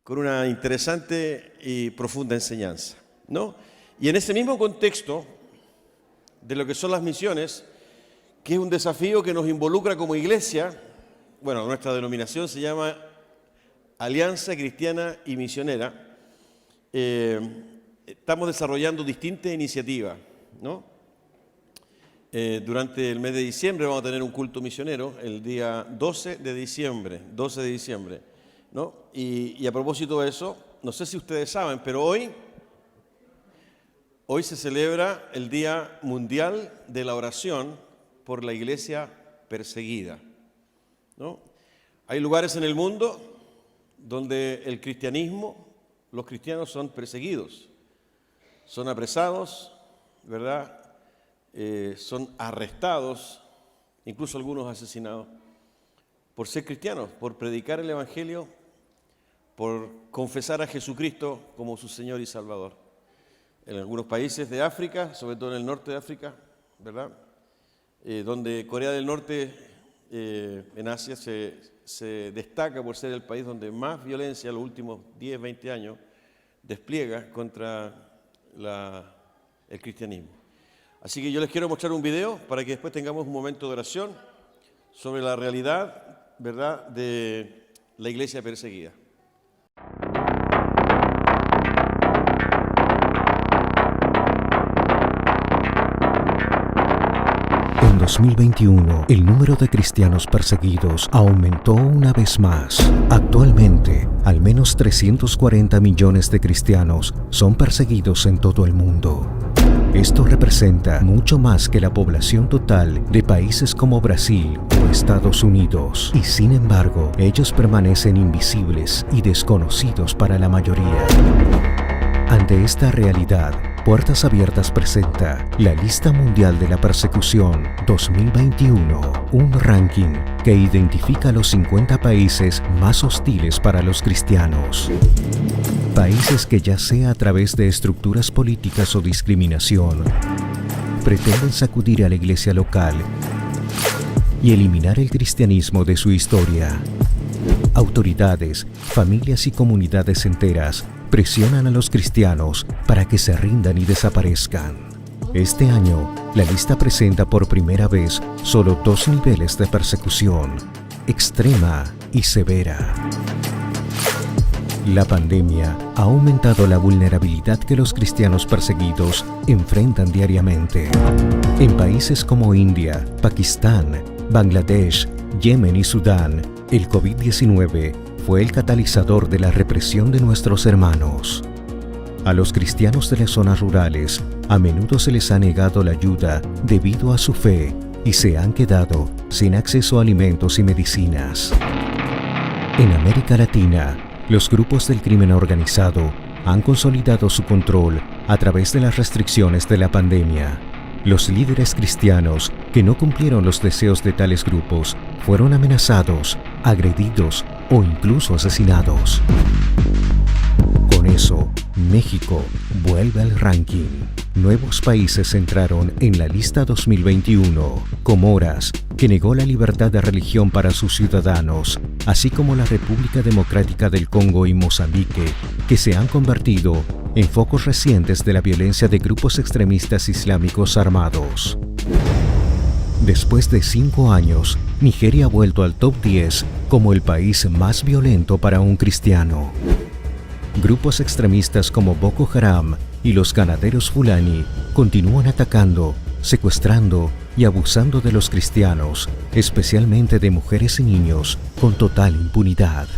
con una interesante y profunda enseñanza, ¿no? Y en ese mismo contexto de lo que son las misiones, que es un desafío que nos involucra como iglesia, bueno, nuestra denominación se llama Alianza Cristiana y Misionera, estamos desarrollando distintas iniciativas, ¿no? Durante el mes de diciembre vamos a tener un culto misionero el día 12 de diciembre, ¿no? Y a propósito de eso, no sé si ustedes saben, pero hoy se celebra el Día Mundial de la Oración por la Iglesia Perseguida, ¿no? Hay lugares en el mundo donde el cristianismo, los cristianos son perseguidos, son apresados, ¿verdad? Son arrestados, incluso algunos asesinados, por ser cristianos, por predicar el Evangelio, por confesar a Jesucristo como su Señor y Salvador. En algunos países de África, sobre todo en el norte de África, ¿verdad? Donde Corea del Norte, en Asia, se destaca por ser el país donde más violencia en los últimos 10, 20 años despliega contra el cristianismo. Así que yo les quiero mostrar un video para que después tengamos un momento de oración sobre la realidad, ¿verdad?, de la iglesia perseguida. En 2021, el número de cristianos perseguidos aumentó una vez más. Actualmente, al menos 340 millones de cristianos son perseguidos en todo el mundo. Esto representa mucho más que la población total de países como Brasil o Estados Unidos, y sin embargo, ellos permanecen invisibles y desconocidos para la mayoría. Ante esta realidad, Puertas Abiertas presenta la Lista Mundial de la Persecución 2021, un ranking que identifica los 50 países más hostiles para los cristianos. Países que, ya sea a través de estructuras políticas o discriminación, pretenden sacudir a la iglesia local y eliminar el cristianismo de su historia. Autoridades, familias y comunidades enteras presionan a los cristianos para que se rindan y desaparezcan. Este año, la lista presenta por primera vez solo 2 niveles de persecución: extrema y severa. La pandemia ha aumentado la vulnerabilidad que los cristianos perseguidos enfrentan diariamente. En países como India, Pakistán, Bangladesh, Yemen y Sudán, el COVID-19 fue el catalizador de la represión de nuestros hermanos. A los cristianos de las zonas rurales a menudo se les ha negado la ayuda debido a su fe y se han quedado sin acceso a alimentos y medicinas. En América Latina, los grupos del crimen organizado han consolidado su control a través de las restricciones de la pandemia. Los líderes cristianos que no cumplieron los deseos de tales grupos fueron amenazados, agredidos o incluso asesinados. Con eso, México vuelve al ranking. Nuevos países entraron en la lista 2021: Comoras, que negó la libertad de religión para sus ciudadanos, así como la República Democrática del Congo y Mozambique, que se han convertido en focos recientes de la violencia de grupos extremistas islámicos armados. Después de 5 años, Nigeria ha vuelto al top 10 como el país más violento para un cristiano. Grupos extremistas como Boko Haram y los ganaderos Fulani continúan atacando, secuestrando y abusando de los cristianos, especialmente de mujeres y niños, con total impunidad.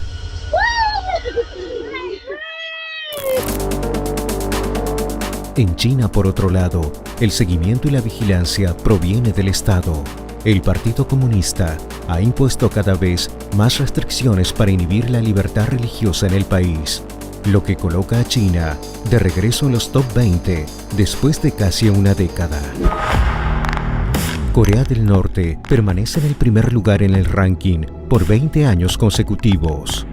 En China, por otro lado, el seguimiento y la vigilancia proviene del Estado. El Partido Comunista ha impuesto cada vez más restricciones para inhibir la libertad religiosa en el país, lo que coloca a China de regreso en los top 20 después de casi una década. Corea del Norte permanece en el primer lugar en el ranking por 20 años consecutivos.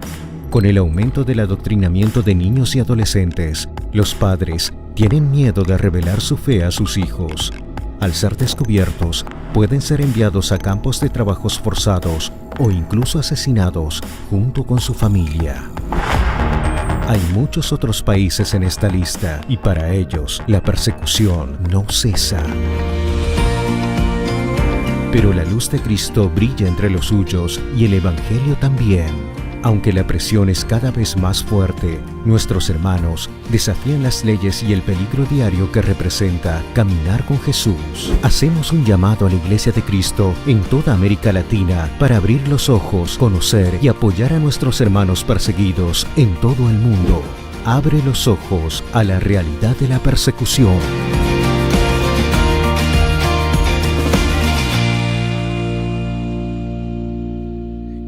Con el aumento del adoctrinamiento de niños y adolescentes, los padres tienen miedo de revelar su fe a sus hijos. Al ser descubiertos, pueden ser enviados a campos de trabajos forzados o incluso asesinados junto con su familia. Hay muchos otros países en esta lista y para ellos la persecución no cesa. Pero la luz de Cristo brilla entre los suyos y el Evangelio también. Aunque la presión es cada vez más fuerte, nuestros hermanos desafían las leyes y el peligro diario que representa caminar con Jesús. Hacemos un llamado a la Iglesia de Cristo en toda América Latina para abrir los ojos, conocer y apoyar a nuestros hermanos perseguidos en todo el mundo. Abre los ojos a la realidad de la persecución.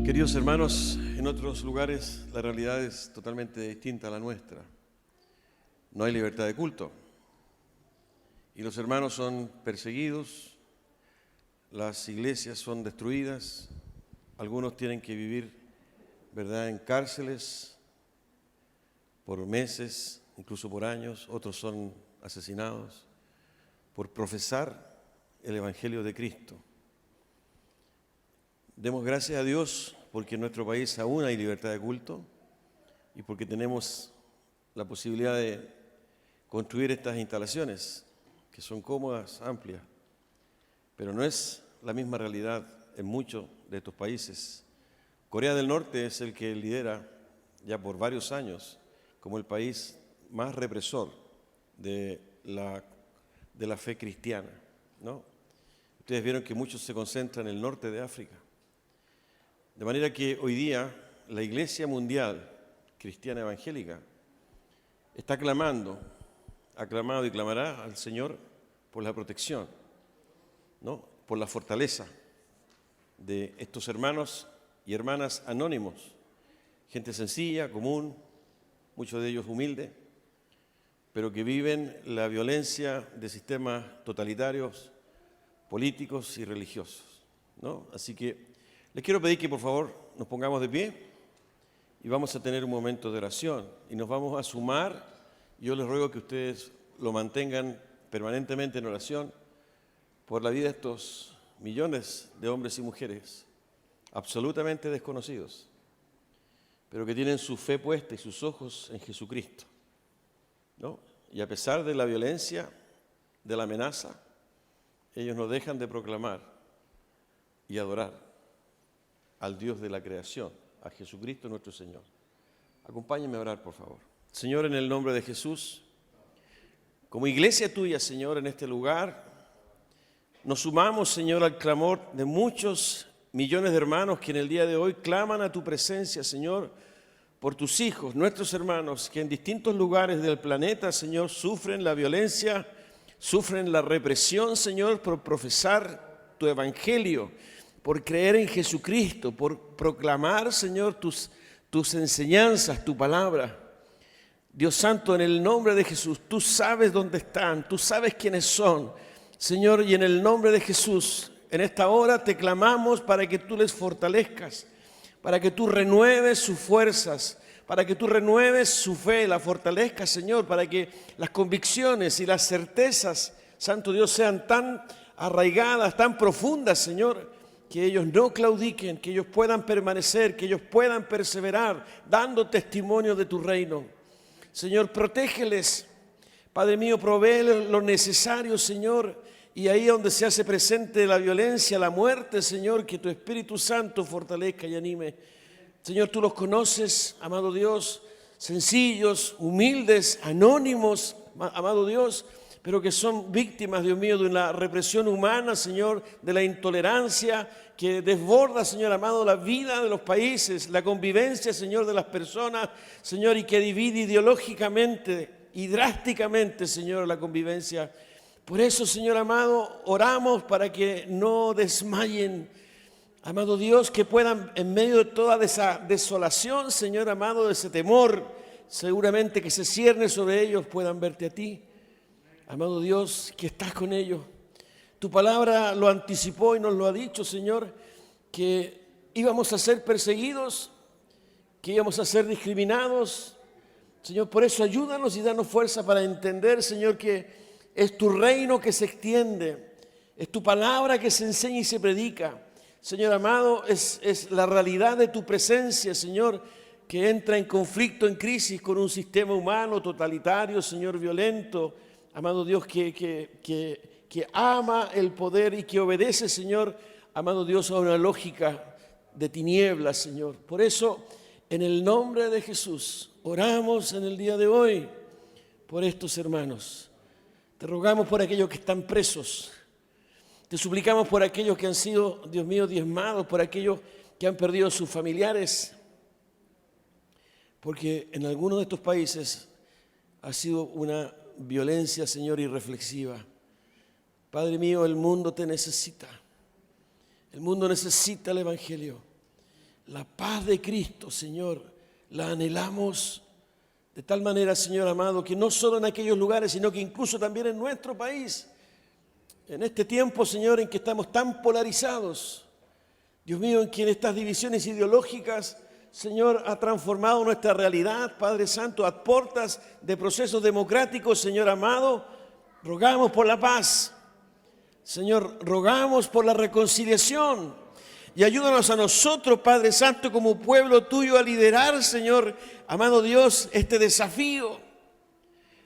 Queridos hermanos, en otros lugares la realidad es totalmente distinta a la nuestra. No hay libertad de culto. Y los hermanos son perseguidos, las iglesias son destruidas, algunos tienen que vivir, ¿verdad?, en cárceles por meses, incluso por años, otros son asesinados por profesar el Evangelio de Cristo. Demos gracias a Dios porque en nuestro país aún hay libertad de culto y porque tenemos la posibilidad de construir estas instalaciones que son cómodas, amplias, pero no es la misma realidad en muchos de estos países. Corea del Norte es el que lidera ya por varios años como el país más represor de la fe cristiana, ¿no? Ustedes vieron que muchos se concentran en el norte de África. De manera que hoy día la Iglesia Mundial Cristiana Evangélica está ha clamado y clamará al Señor por la protección, ¿no?, por la fortaleza de estos hermanos y hermanas anónimos, gente sencilla, común, muchos de ellos humildes, pero que viven la violencia de sistemas totalitarios, políticos y religiosos, ¿no? Así que les quiero pedir que por favor nos pongamos de pie y vamos a tener un momento de oración y nos vamos a sumar. Yo les ruego que ustedes lo mantengan permanentemente en oración por la vida de estos millones de hombres y mujeres absolutamente desconocidos, pero que tienen su fe puesta y sus ojos en Jesucristo, ¿no? Y a pesar de la violencia, de la amenaza, ellos no dejan de proclamar y adorar al Dios de la creación, a Jesucristo nuestro Señor. Acompáñenme a orar, por favor. Señor, en el nombre de Jesús, como iglesia tuya, Señor, en este lugar, nos sumamos, Señor, al clamor de muchos millones de hermanos que en el día de hoy claman a tu presencia, Señor, por tus hijos, nuestros hermanos, que en distintos lugares del planeta, Señor, sufren la violencia, sufren la represión, Señor, por profesar tu evangelio, por creer en Jesucristo, por proclamar, Señor, tus enseñanzas, tu palabra. Dios Santo, en el nombre de Jesús, tú sabes dónde están, tú sabes quiénes son, Señor, y en el nombre de Jesús, en esta hora te clamamos para que tú les fortalezcas, para que tú renueves sus fuerzas, para que tú renueves su fe, la fortalezcas, Señor, para que las convicciones y las certezas, Santo Dios, sean tan arraigadas, tan profundas, Señor, que ellos no claudiquen, que ellos puedan permanecer, que ellos puedan perseverar, dando testimonio de tu reino. Señor, protégeles. Padre mío, provee lo necesario, Señor, y ahí donde se hace presente la violencia, la muerte, Señor, que tu Espíritu Santo fortalezca y anime. Señor, tú los conoces, amado Dios, sencillos, humildes, anónimos, amado Dios, pero que son víctimas, Dios mío, de una represión humana, Señor, de la intolerancia que desborda, Señor amado, la vida de los países, la convivencia, Señor, de las personas, Señor, y que divide ideológicamente y drásticamente, Señor, la convivencia. Por eso, Señor amado, oramos para que no desmayen, amado Dios, que puedan, en medio de toda esa desolación, Señor amado, de ese temor, seguramente que se cierne sobre ellos, puedan verte a ti. Amado Dios, que estás con ellos. Tu palabra lo anticipó y nos lo ha dicho, Señor, que íbamos a ser perseguidos, que íbamos a ser discriminados. Señor, por eso ayúdanos y danos fuerza para entender, Señor, que es tu reino que se extiende, es tu palabra que se enseña y se predica. Señor amado, es la realidad de tu presencia, Señor, que entra en conflicto, en crisis con un sistema humano totalitario, Señor, violento, amado Dios, que ama el poder y que obedece, Señor, amado Dios, a una lógica de tinieblas, Señor. Por eso, en el nombre de Jesús, oramos en el día de hoy por estos hermanos. Te rogamos por aquellos que están presos. Te suplicamos por aquellos que han sido, Dios mío, diezmados, por aquellos que han perdido a sus familiares, porque en algunos de estos países ha sido una violencia, Señor, irreflexiva. Padre mío, el mundo te necesita. El mundo necesita el Evangelio. La paz de Cristo, Señor, la anhelamos de tal manera, Señor amado, que no solo en aquellos lugares, sino que incluso también en nuestro país, en este tiempo, Señor, en que estamos tan polarizados, Dios mío, en que en estas divisiones ideológicas, Señor, ha transformado nuestra realidad, Padre Santo, a puertas de procesos democráticos, Señor amado, rogamos por la paz, Señor, rogamos por la reconciliación y ayúdanos a nosotros, Padre Santo, como pueblo tuyo, a liderar, Señor, amado Dios, este desafío,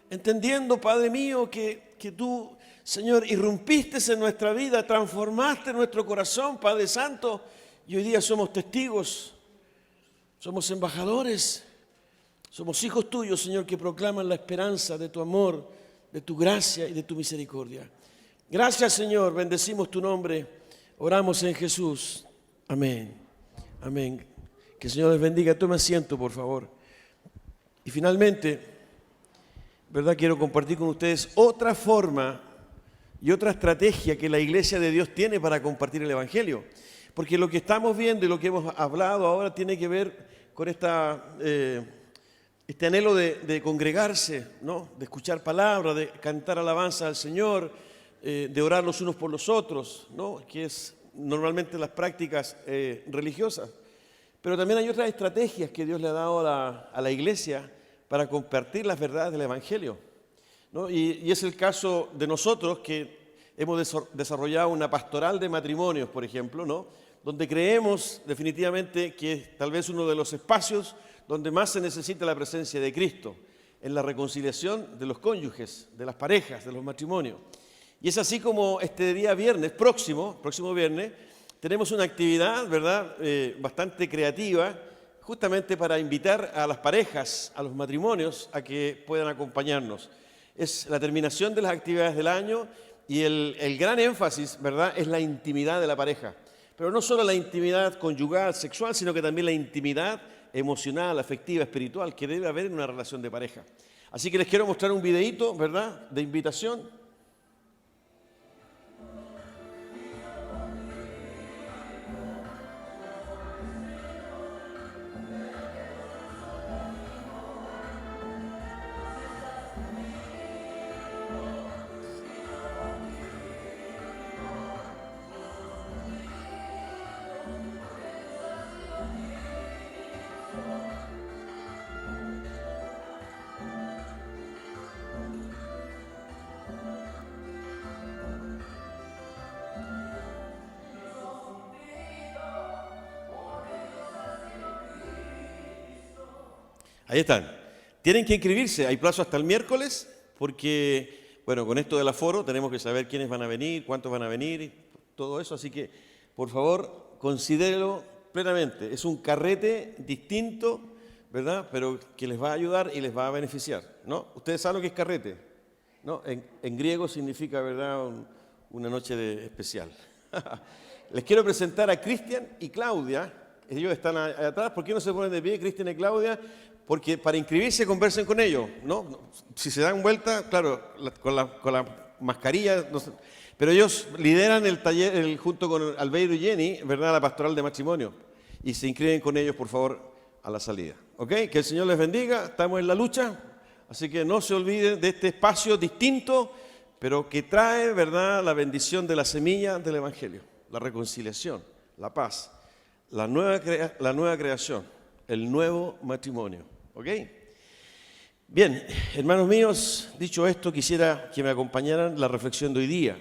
entendiendo, Padre mío, que tú, Señor, irrumpiste en nuestra vida, transformaste nuestro corazón, Padre Santo, y hoy día somos testigos. Somos embajadores, somos hijos tuyos, Señor, que proclaman la esperanza de tu amor, de tu gracia y de tu misericordia. Gracias, Señor, bendecimos tu nombre, oramos en Jesús. Amén, amén. Que el Señor les bendiga. Tome asiento, por favor. Y finalmente, ¿verdad? Quiero compartir con ustedes otra forma y otra estrategia que la Iglesia de Dios tiene para compartir el Evangelio. Porque lo que estamos viendo y lo que hemos hablado ahora tiene que ver con este anhelo de congregarse, ¿no? De escuchar palabras, de cantar alabanza al Señor, de orar los unos por los otros, ¿no? Que es normalmente las prácticas religiosas. Pero también hay otras estrategias que Dios le ha dado a la Iglesia para compartir las verdades del Evangelio, ¿no? Y es el caso de nosotros que hemos desarrollado una pastoral de matrimonios, por ejemplo, ¿no? Donde creemos definitivamente que es tal vez uno de los espacios donde más se necesita la presencia de Cristo, en la reconciliación de los cónyuges, de las parejas, de los matrimonios. Y es así como este día viernes, próximo viernes, tenemos una actividad, ¿verdad?, bastante creativa, justamente para invitar a las parejas, a los matrimonios, a que puedan acompañarnos. Es la terminación de las actividades del año y el gran énfasis, ¿verdad?, es la intimidad de la pareja. Pero no solo la intimidad conyugal, sexual, sino que también la intimidad emocional, afectiva, espiritual que debe haber en una relación de pareja. Así que les quiero mostrar un videíto, ¿verdad?, de invitación. Ahí están. Tienen que inscribirse, hay plazo hasta el miércoles, porque, bueno, con esto del aforo tenemos que saber quiénes van a venir, cuántos van a venir, todo eso, así que, por favor, considérelo plenamente. Es un carrete distinto, ¿verdad?, pero que les va a ayudar y les va a beneficiar, ¿no? Ustedes saben lo que es carrete, ¿no? En griego significa, ¿verdad?, una noche especial. Les quiero presentar a Cristian y Claudia. Ellos están allá atrás. ¿Por qué no se ponen de pie, Cristian y Claudia? Porque para inscribirse conversen con ellos, ¿no? Si se dan vuelta, claro, con la mascarilla, no sé, pero ellos lideran el taller junto con Albeiro y Jenny, ¿verdad?, la pastoral de matrimonio, y se inscriben con ellos, por favor, a la salida. ¿Ok? Que el Señor les bendiga, estamos en la lucha, así que no se olviden de este espacio distinto, pero que trae, ¿verdad?, la bendición de la semilla del Evangelio, la reconciliación, la paz, la nueva creación, el nuevo matrimonio. ¿Ok? Bien, hermanos míos, dicho esto, quisiera que me acompañaran la reflexión de hoy día.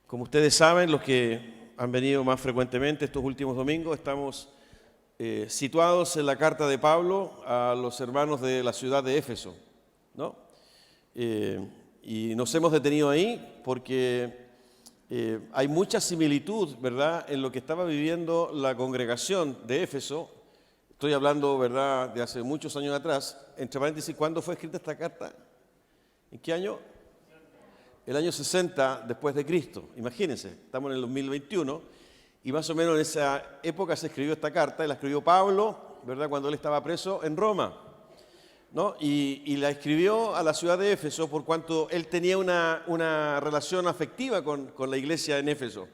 Como ustedes saben, los que han venido más frecuentemente estos últimos domingos, estamos situados en la carta de Pablo a los hermanos de la ciudad de Éfeso, ¿no? Y nos hemos detenido ahí porque hay mucha similitud, ¿verdad?, en lo que estaba viviendo la congregación de Éfeso. Estoy hablando, ¿verdad?, de hace muchos años atrás. Entre paréntesis, ¿cuándo fue escrita esta carta? ¿En qué año? El año 60 después de Cristo. Imagínense, estamos en el 2021 y más o menos en esa época se escribió esta carta y la escribió Pablo, ¿verdad?, cuando él estaba preso en Roma, ¿no? Y la escribió a la ciudad de Éfeso por cuanto él tenía una relación afectiva con la iglesia en Éfeso,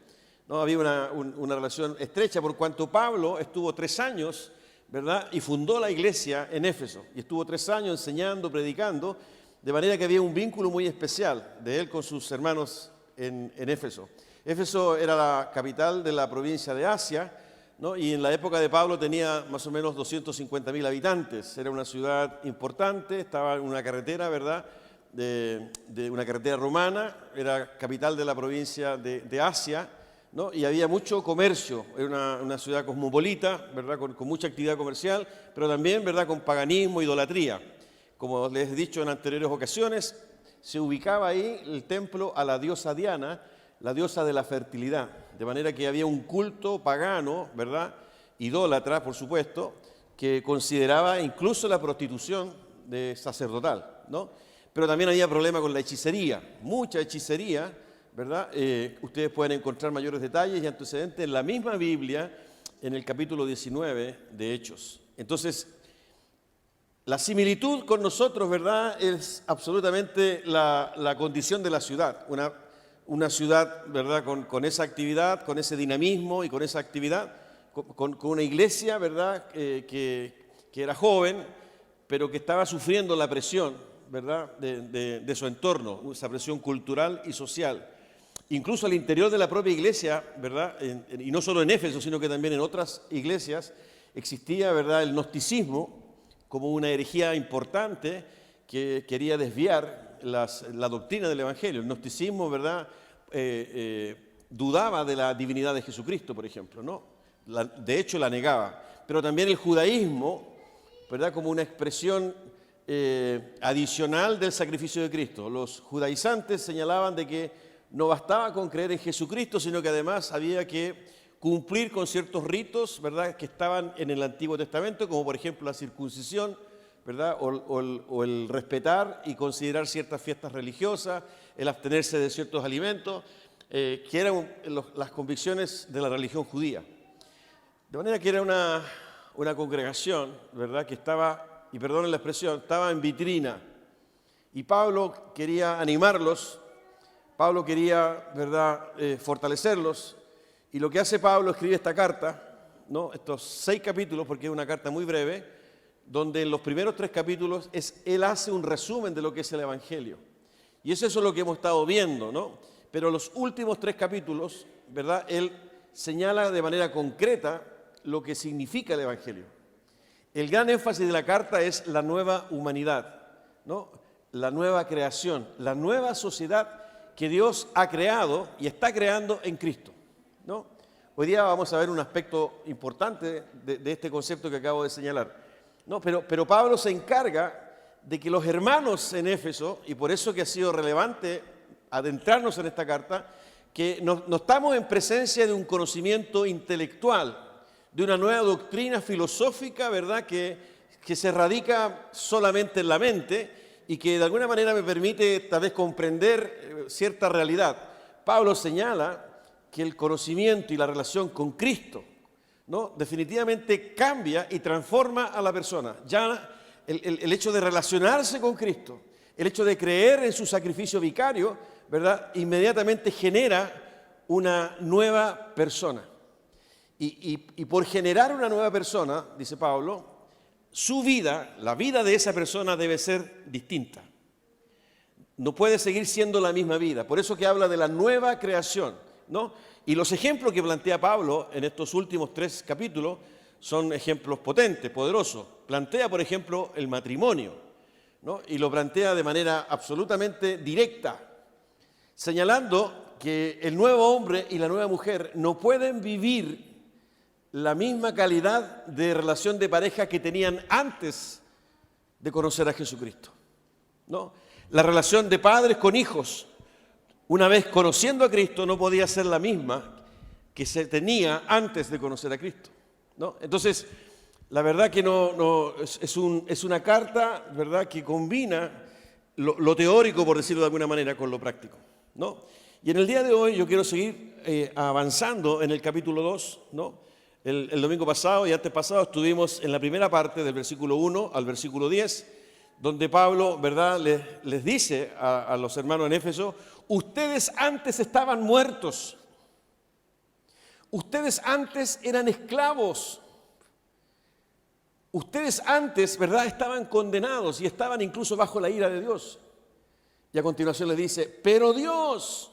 ¿no? Había una relación estrecha por cuanto Pablo estuvo 3 años, ¿verdad?, y fundó la iglesia en Éfeso y estuvo 3 años enseñando, predicando, de manera que había un vínculo muy especial de él con sus hermanos en Éfeso. Éfeso era la capital de la provincia de Asia, ¿no? Y en la época de Pablo tenía más o menos 250.000 habitantes. Era una ciudad importante, estaba en una carretera, ¿verdad?, de una carretera romana, era capital de la provincia de Asia, ¿no? Y había mucho comercio, era una ciudad cosmopolita, ¿verdad?, con mucha actividad comercial, pero también, ¿verdad?, con paganismo, idolatría. Como les he dicho en anteriores ocasiones, se ubicaba ahí el templo a la diosa Diana, la diosa de la fertilidad, de manera que había un culto pagano, ¿verdad?, idólatra, por supuesto, que consideraba incluso la prostitución de sacerdotal, ¿no? Pero también había problema con la hechicería, mucha hechicería, ¿verdad? Ustedes pueden encontrar mayores detalles y antecedentes en la misma Biblia, en el capítulo 19 de Hechos. Entonces, la similitud con nosotros, ¿verdad?, es absolutamente la condición de la ciudad, una ciudad, ¿verdad?, con esa actividad, con ese dinamismo y con esa actividad, con una iglesia, ¿verdad?, que era joven, pero que estaba sufriendo la presión, ¿verdad?, de su entorno, esa presión cultural y social. Incluso al interior de la propia iglesia, ¿verdad?, y no solo en Éfeso, sino que también en otras iglesias, existía, ¿verdad?, el gnosticismo como una herejía importante que quería desviar la doctrina del Evangelio. El gnosticismo, ¿verdad?, dudaba de la divinidad de Jesucristo, por ejemplo, ¿no? De hecho, la negaba. Pero también el judaísmo, ¿verdad?, como una expresión adicional del sacrificio de Cristo. Los judaizantes señalaban de que no bastaba con creer en Jesucristo, sino que además había que cumplir con ciertos ritos, ¿verdad?, que estaban en el Antiguo Testamento, como por ejemplo la circuncisión, ¿verdad?, o el respetar y considerar ciertas fiestas religiosas, el abstenerse de ciertos alimentos, que eran las convicciones de la religión judía. De manera que era una congregación, ¿verdad?, que estaba, y perdonen la expresión, estaba en vitrina. Y Pablo quería animarlos, Pablo quería, ¿verdad?, fortalecerlos. Y lo que hace Pablo, escribe esta carta, ¿no?, estos 6 capítulos, porque es una carta muy breve, donde en los primeros 3 capítulos él hace un resumen de lo que es el Evangelio. Y eso es lo que hemos estado viendo, ¿no? Pero los últimos 3 capítulos, ¿verdad?, él señala de manera concreta lo que significa el Evangelio. El gran énfasis de la carta es la nueva humanidad, ¿no?, la nueva creación, la nueva sociedad que Dios ha creado y está creando en Cristo, ¿no? Hoy día vamos a ver un aspecto importante de este concepto que acabo de señalar, ¿no? Pero Pablo se encarga de que los hermanos en Éfeso, y por eso que ha sido relevante adentrarnos en esta carta, que no estamos en presencia de un conocimiento intelectual, de una nueva doctrina filosófica, ¿verdad?, que se radica solamente en la mente y que de alguna manera me permite tal vez comprender cierta realidad. Pablo señala que el conocimiento y la relación con Cristo, ¿no?, definitivamente cambia y transforma a la persona. Ya el hecho de relacionarse con Cristo, el hecho de creer en su sacrificio vicario, ¿verdad?, inmediatamente genera una nueva persona. Y por generar una nueva persona, dice Pablo, su vida, la vida de esa persona debe ser distinta. No puede seguir siendo la misma vida. Por eso que habla de la nueva creación, ¿no? Y los ejemplos que plantea Pablo en estos últimos 3 capítulos son ejemplos potentes, poderosos. Plantea, por ejemplo, el matrimonio, ¿no?, y lo plantea de manera absolutamente directa, señalando que el nuevo hombre y la nueva mujer no pueden vivir la misma calidad de relación de pareja que tenían antes de conocer a Jesucristo, ¿no? La relación de padres con hijos, una vez conociendo a Cristo, no podía ser la misma que se tenía antes de conocer a Cristo, ¿no? Entonces, la verdad que es una carta, ¿verdad?, que combina lo teórico, por decirlo de alguna manera, con lo práctico, ¿no? Y en el día de hoy yo quiero seguir avanzando en el capítulo 2, ¿no? El domingo pasado y antes pasado estuvimos en la primera parte del versículo 1 al versículo 10, donde Pablo, ¿verdad?, les dice a los hermanos en Éfeso: ustedes antes estaban muertos, ustedes antes eran esclavos, ustedes antes, ¿verdad?, estaban condenados y estaban incluso bajo la ira de Dios. Y a continuación les dice: pero Dios,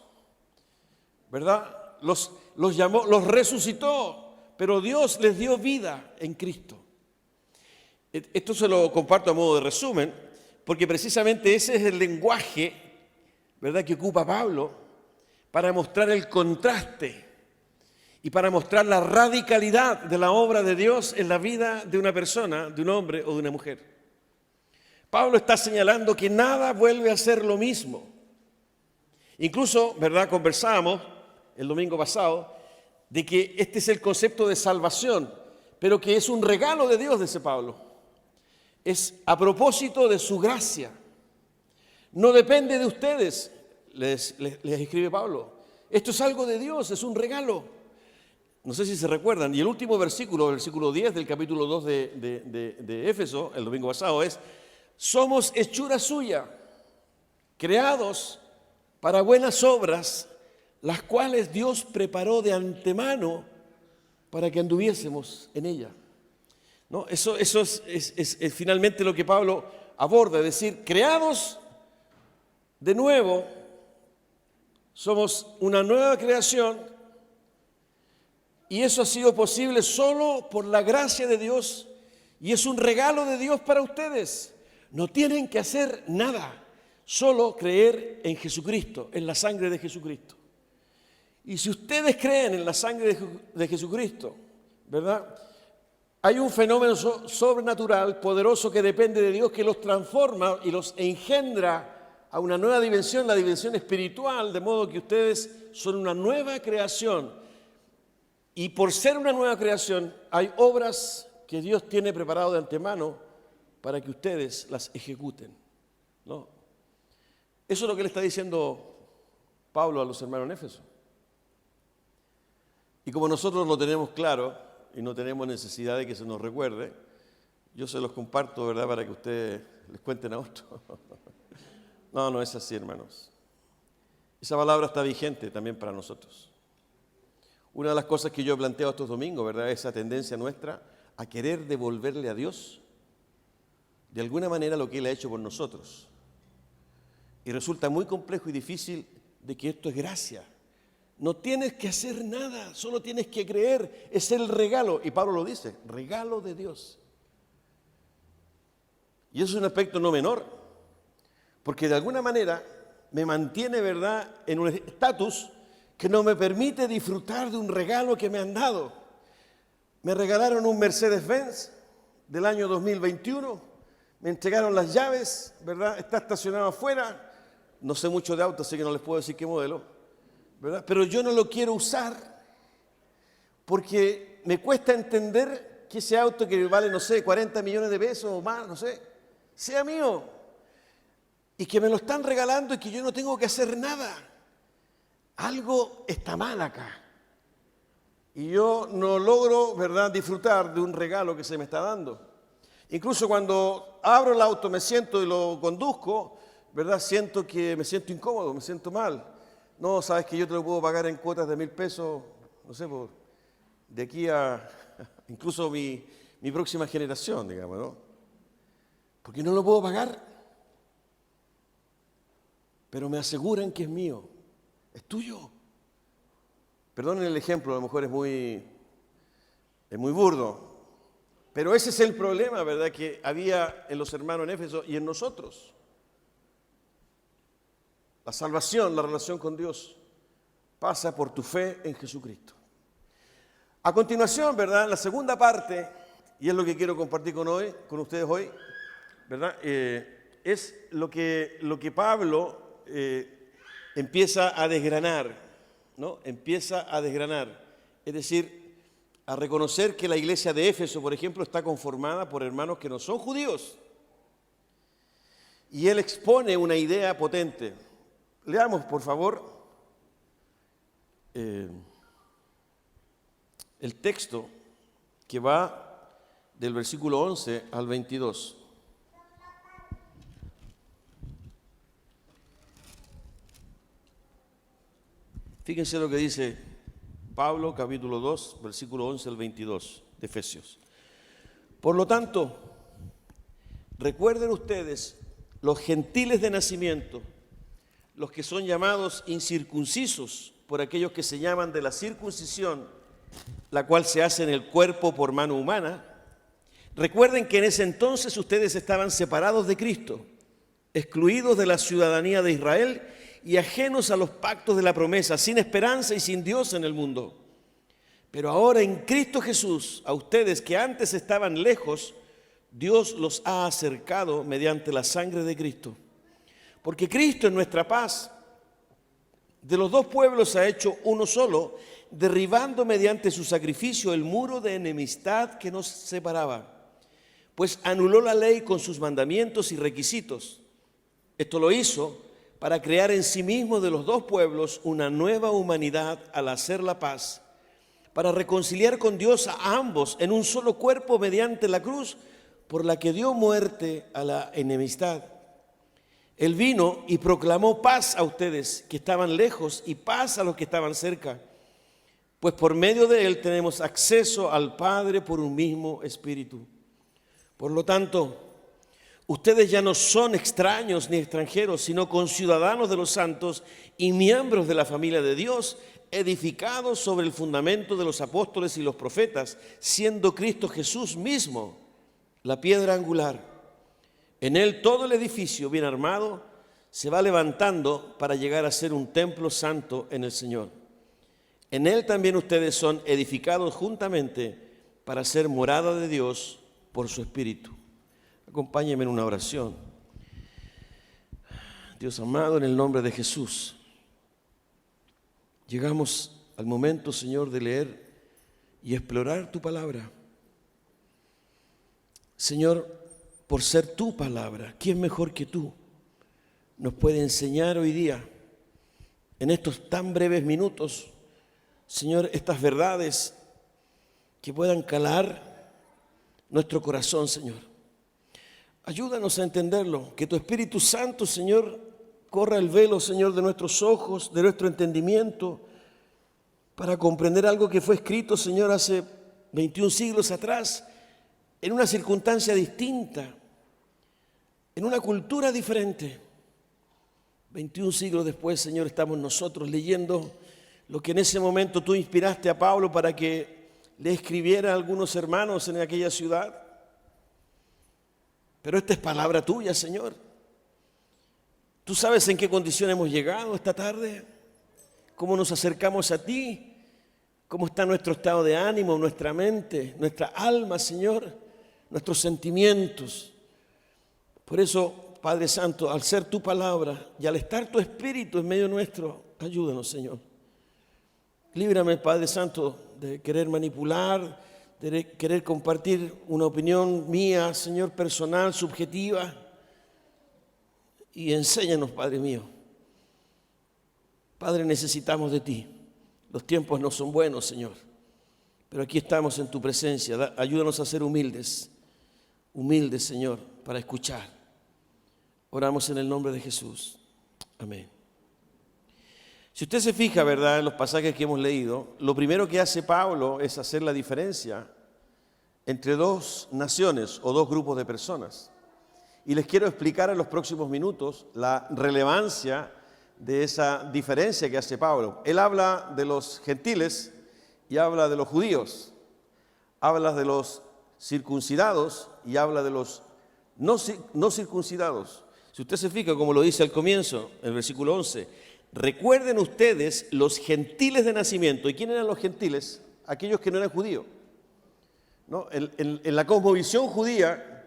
¿verdad?, los llamó, los resucitó, pero Dios les dio vida en Cristo. Esto se lo comparto a modo de resumen, porque precisamente ese es el lenguaje, ¿verdad?, que ocupa Pablo para mostrar el contraste y para mostrar la radicalidad de la obra de Dios en la vida de una persona, de un hombre o de una mujer. Pablo está señalando que nada vuelve a ser lo mismo. Incluso, ¿verdad?, conversábamos el domingo pasado de que este es el concepto de salvación, pero que es un regalo de Dios, dice Pablo. Es a propósito de su gracia. No depende de ustedes, les escribe Pablo. Esto es algo de Dios, es un regalo. No sé si se recuerdan. Y el último versículo, el versículo 10 del capítulo 2 de Éfeso, el domingo pasado, es: somos hechura suya, creados para buenas obras, las cuales Dios preparó de antemano para que anduviésemos en ella, ¿no? Eso es finalmente lo que Pablo aborda, es decir, creados de nuevo, somos una nueva creación, y eso ha sido posible solo por la gracia de Dios, y es un regalo de Dios para ustedes. No tienen que hacer nada, solo creer en Jesucristo, en la sangre de Jesucristo. Y si ustedes creen en la sangre de Jesucristo, ¿verdad?, hay un fenómeno sobrenatural, poderoso, que depende de Dios, que los transforma y los engendra a una nueva dimensión, la dimensión espiritual, de modo que ustedes son una nueva creación. Y por ser una nueva creación, hay obras que Dios tiene preparado de antemano para que ustedes las ejecuten, ¿no? Eso es lo que le está diciendo Pablo a los hermanos en Éfeso. Y como nosotros lo tenemos claro y no tenemos necesidad de que se nos recuerde, yo se los comparto, ¿verdad?, para que ustedes les cuenten a otros. No es así, hermanos. Esa palabra está vigente también para nosotros. Una de las cosas que yo he planteado estos domingos, ¿verdad?, esa tendencia nuestra a querer devolverle a Dios de alguna manera lo que Él ha hecho por nosotros. Y resulta muy complejo y difícil de que esto es gracia. No tienes que hacer nada, solo tienes que creer. Es el regalo, y Pablo lo dice, regalo de Dios. Y eso es un aspecto no menor, porque de alguna manera me mantiene, ¿verdad?, en un estatus que no me permite disfrutar de un regalo que me han dado. Me regalaron un Mercedes-Benz del año 2021, me entregaron las llaves, ¿verdad?, está estacionado afuera. No sé mucho de autos, así que no les puedo decir qué modelo, ¿verdad?, pero yo no lo quiero usar porque me cuesta entender que ese auto que vale, no sé, 40 millones de pesos o más, no sé, sea mío y que me lo están regalando y que yo no tengo que hacer nada. Algo está mal acá y yo no logro, ¿verdad?, disfrutar de un regalo que se me está dando. Incluso cuando abro el auto, me siento y lo conduzco, ¿verdad?, siento que me siento incómodo, me siento mal. No, sabes que yo te lo puedo pagar en cuotas de 1,000 pesos, no sé, de aquí a incluso mi próxima generación, digamos, ¿no? Porque no lo puedo pagar, pero me aseguran que es mío, es tuyo. Perdonen el ejemplo, a lo mejor es muy burdo, pero ese es el problema, ¿verdad?, que había en los hermanos en Éfeso y en nosotros. La salvación, la relación con Dios, pasa por tu fe en Jesucristo. A continuación, ¿verdad? La segunda parte, y es lo que quiero compartir con ustedes hoy, ¿verdad? Es lo que Pablo empieza a desgranar, ¿no? Empieza a desgranar, es decir, a reconocer que la iglesia de Éfeso, por ejemplo, está conformada por hermanos que no son judíos. Y él expone una idea potente. Leamos, por favor, el texto que va del versículo 11 al 22. Fíjense lo que dice Pablo, capítulo 2, versículo 11 al 22 de Efesios. Por lo tanto, recuerden ustedes los gentiles de nacimiento, los que son llamados incircuncisos por aquellos que se llaman de la circuncisión, la cual se hace en el cuerpo por mano humana. Recuerden que en ese entonces ustedes estaban separados de Cristo, excluidos de la ciudadanía de Israel y ajenos a los pactos de la promesa, sin esperanza y sin Dios en el mundo. Pero ahora en Cristo Jesús, a ustedes que antes estaban lejos, Dios los ha acercado mediante la sangre de Cristo. Porque Cristo es nuestra paz. De los dos pueblos ha hecho uno solo, derribando mediante su sacrificio el muro de enemistad que nos separaba. Pues anuló la ley con sus mandamientos y requisitos. Esto lo hizo para crear en sí mismo de los dos pueblos una nueva humanidad al hacer la paz, para reconciliar con Dios a ambos en un solo cuerpo mediante la cruz, por la que dio muerte a la enemistad. Él vino y proclamó paz a ustedes que estaban lejos y paz a los que estaban cerca, pues por medio de Él tenemos acceso al Padre por un mismo Espíritu. Por lo tanto, ustedes ya no son extraños ni extranjeros, sino conciudadanos de los santos y miembros de la familia de Dios, edificados sobre el fundamento de los apóstoles y los profetas, siendo Cristo Jesús mismo la piedra angular. En Él todo el edificio bien armado se va levantando para llegar a ser un templo santo en el Señor. En Él también ustedes son edificados juntamente para ser morada de Dios por su Espíritu. Acompáñenme en una oración. Dios amado, en el nombre de Jesús, llegamos al momento, Señor, de leer y explorar tu palabra. Señor, por ser tu palabra, ¿quién mejor que tú nos puede enseñar hoy día, en estos tan breves minutos, Señor, estas verdades que puedan calar nuestro corazón, Señor? Ayúdanos a entenderlo, que tu Espíritu Santo, Señor, corra el velo, Señor, de nuestros ojos, de nuestro entendimiento, para comprender algo que fue escrito, Señor, hace 21 siglos atrás, en una circunstancia distinta, en una cultura diferente. 21 siglos después, Señor, estamos nosotros leyendo lo que en ese momento tú inspiraste a Pablo para que le escribiera a algunos hermanos en aquella ciudad. Pero esta es palabra tuya, Señor. Tú sabes en qué condición hemos llegado esta tarde, cómo nos acercamos a ti, cómo está nuestro estado de ánimo, nuestra mente, nuestra alma, Señor, nuestros sentimientos. Por eso, Padre Santo, al ser tu palabra y al estar tu Espíritu en medio nuestro, ayúdanos, Señor. Líbrame, Padre Santo, de querer manipular, de querer compartir una opinión mía, Señor, personal, subjetiva. Y enséñanos, Padre mío. Padre, necesitamos de ti. Los tiempos no son buenos, Señor, pero aquí estamos en tu presencia. Ayúdanos a ser humildes, Señor, para escuchar. Oramos en el nombre de Jesús. Amén. Si usted se fija, ¿verdad?, en los pasajes que hemos leído, lo primero que hace Pablo es hacer la diferencia entre dos naciones o dos grupos de personas. Y les quiero explicar en los próximos minutos la relevancia de esa diferencia que hace Pablo. Él habla de los gentiles y habla de los judíos. Habla de los circuncidados y habla de los no circuncidados. Si usted se fija, como lo dice al comienzo, en el versículo 11, recuerden ustedes los gentiles de nacimiento. ¿Y quién eran los gentiles? aquellos que no eran judíos, ¿no? En la cosmovisión judía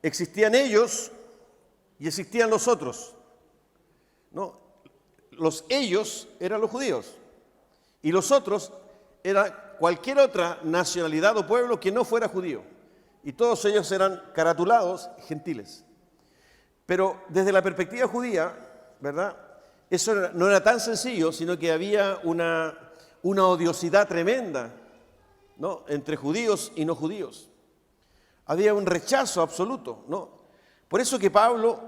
existían ellos y existían los otros, ¿no? Los ellos eran los judíos y los otros era cualquier otra nacionalidad o pueblo que no fuera judío. Y todos ellos eran caratulados gentiles. Pero desde la perspectiva judía, ¿verdad?, eso no era tan sencillo, sino que había una odiosidad tremenda, ¿no?, entre judíos y no judíos. Había un rechazo absoluto, ¿no? Por eso que Pablo,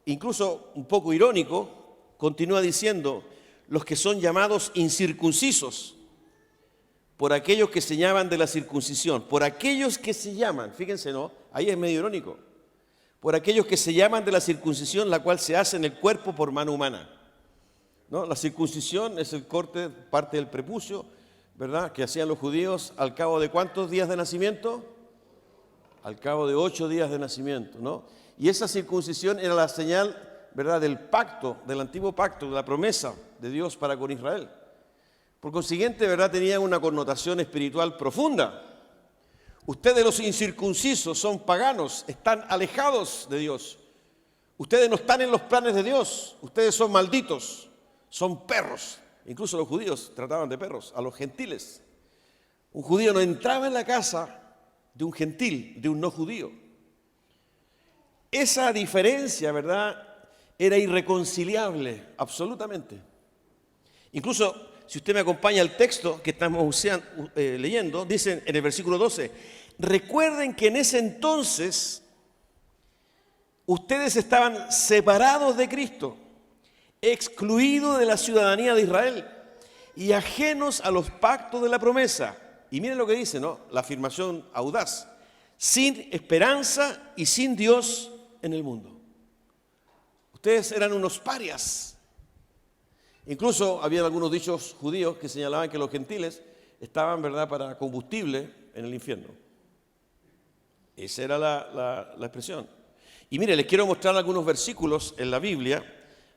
incluso un poco irónico, continúa diciendo, los que son llamados incircuncisos, por aquellos que se llaman de la circuncisión, por aquellos que se llaman, fíjense, ¿no?, ahí es medio irónico, por aquellos que se llaman de la circuncisión, la cual se hace en el cuerpo por mano humana, ¿no? La circuncisión es el corte, parte del prepucio, ¿verdad?, que hacían los judíos al cabo de ¿cuántos días de nacimiento? Al cabo de 8 días de nacimiento, ¿no? Y esa circuncisión era la señal, ¿verdad?, del pacto, del antiguo pacto, de la promesa de Dios para con Israel. Por consiguiente, ¿verdad?, tenía una connotación espiritual profunda. Ustedes los incircuncisos son paganos, están alejados de Dios. Ustedes no están en los planes de Dios, ustedes son malditos, son perros. Incluso los judíos trataban de perros a los gentiles. Un judío no entraba en la casa de un gentil, de un no judío. Esa diferencia, ¿verdad?, era irreconciliable, absolutamente. Incluso, si usted me acompaña al texto que estamos leyendo, dice en el versículo 12, recuerden que en ese entonces ustedes estaban separados de Cristo, excluidos de la ciudadanía de Israel y ajenos a los pactos de la promesa. Y miren lo que dice, ¿no?, la afirmación audaz, sin esperanza y sin Dios en el mundo. Ustedes eran unos parias. Incluso había algunos dichos judíos que señalaban que los gentiles estaban, ¿verdad?, para combustible en el infierno. Esa era la expresión. Y mire, les quiero mostrar algunos versículos en la Biblia,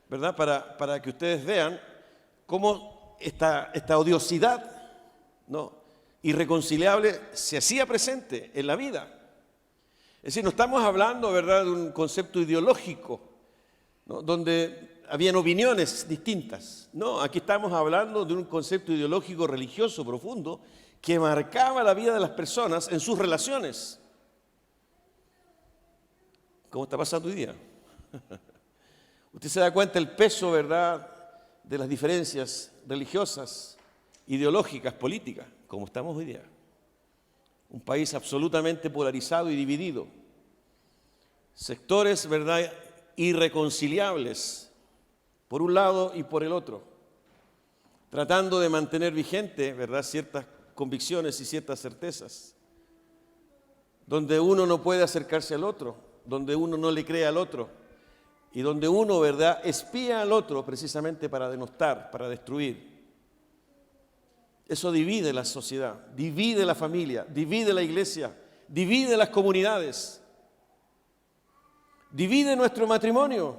¿verdad?, para que ustedes vean cómo esta odiosidad, ¿no?, irreconciliable se hacía presente en la vida. Es decir, no estamos hablando, ¿verdad?, de un concepto ideológico, ¿no?, donde habían opiniones distintas. No, aquí estamos hablando de un concepto ideológico religioso profundo que marcaba la vida de las personas en sus relaciones. ¿Cómo está pasando hoy día? Usted se da cuenta del peso, ¿verdad?, de las diferencias religiosas, ideológicas, políticas, como estamos hoy día. Un país absolutamente polarizado y dividido. Sectores, ¿verdad?, irreconciliables, por un lado y por el otro, tratando de mantener vigente, ¿verdad?, ciertas convicciones y ciertas certezas, donde uno no puede acercarse al otro, donde uno no le cree al otro, y donde uno, ¿verdad?, espía al otro precisamente para denostar, para destruir. Eso divide la sociedad, divide la familia, divide la iglesia, divide las comunidades, divide nuestro matrimonio,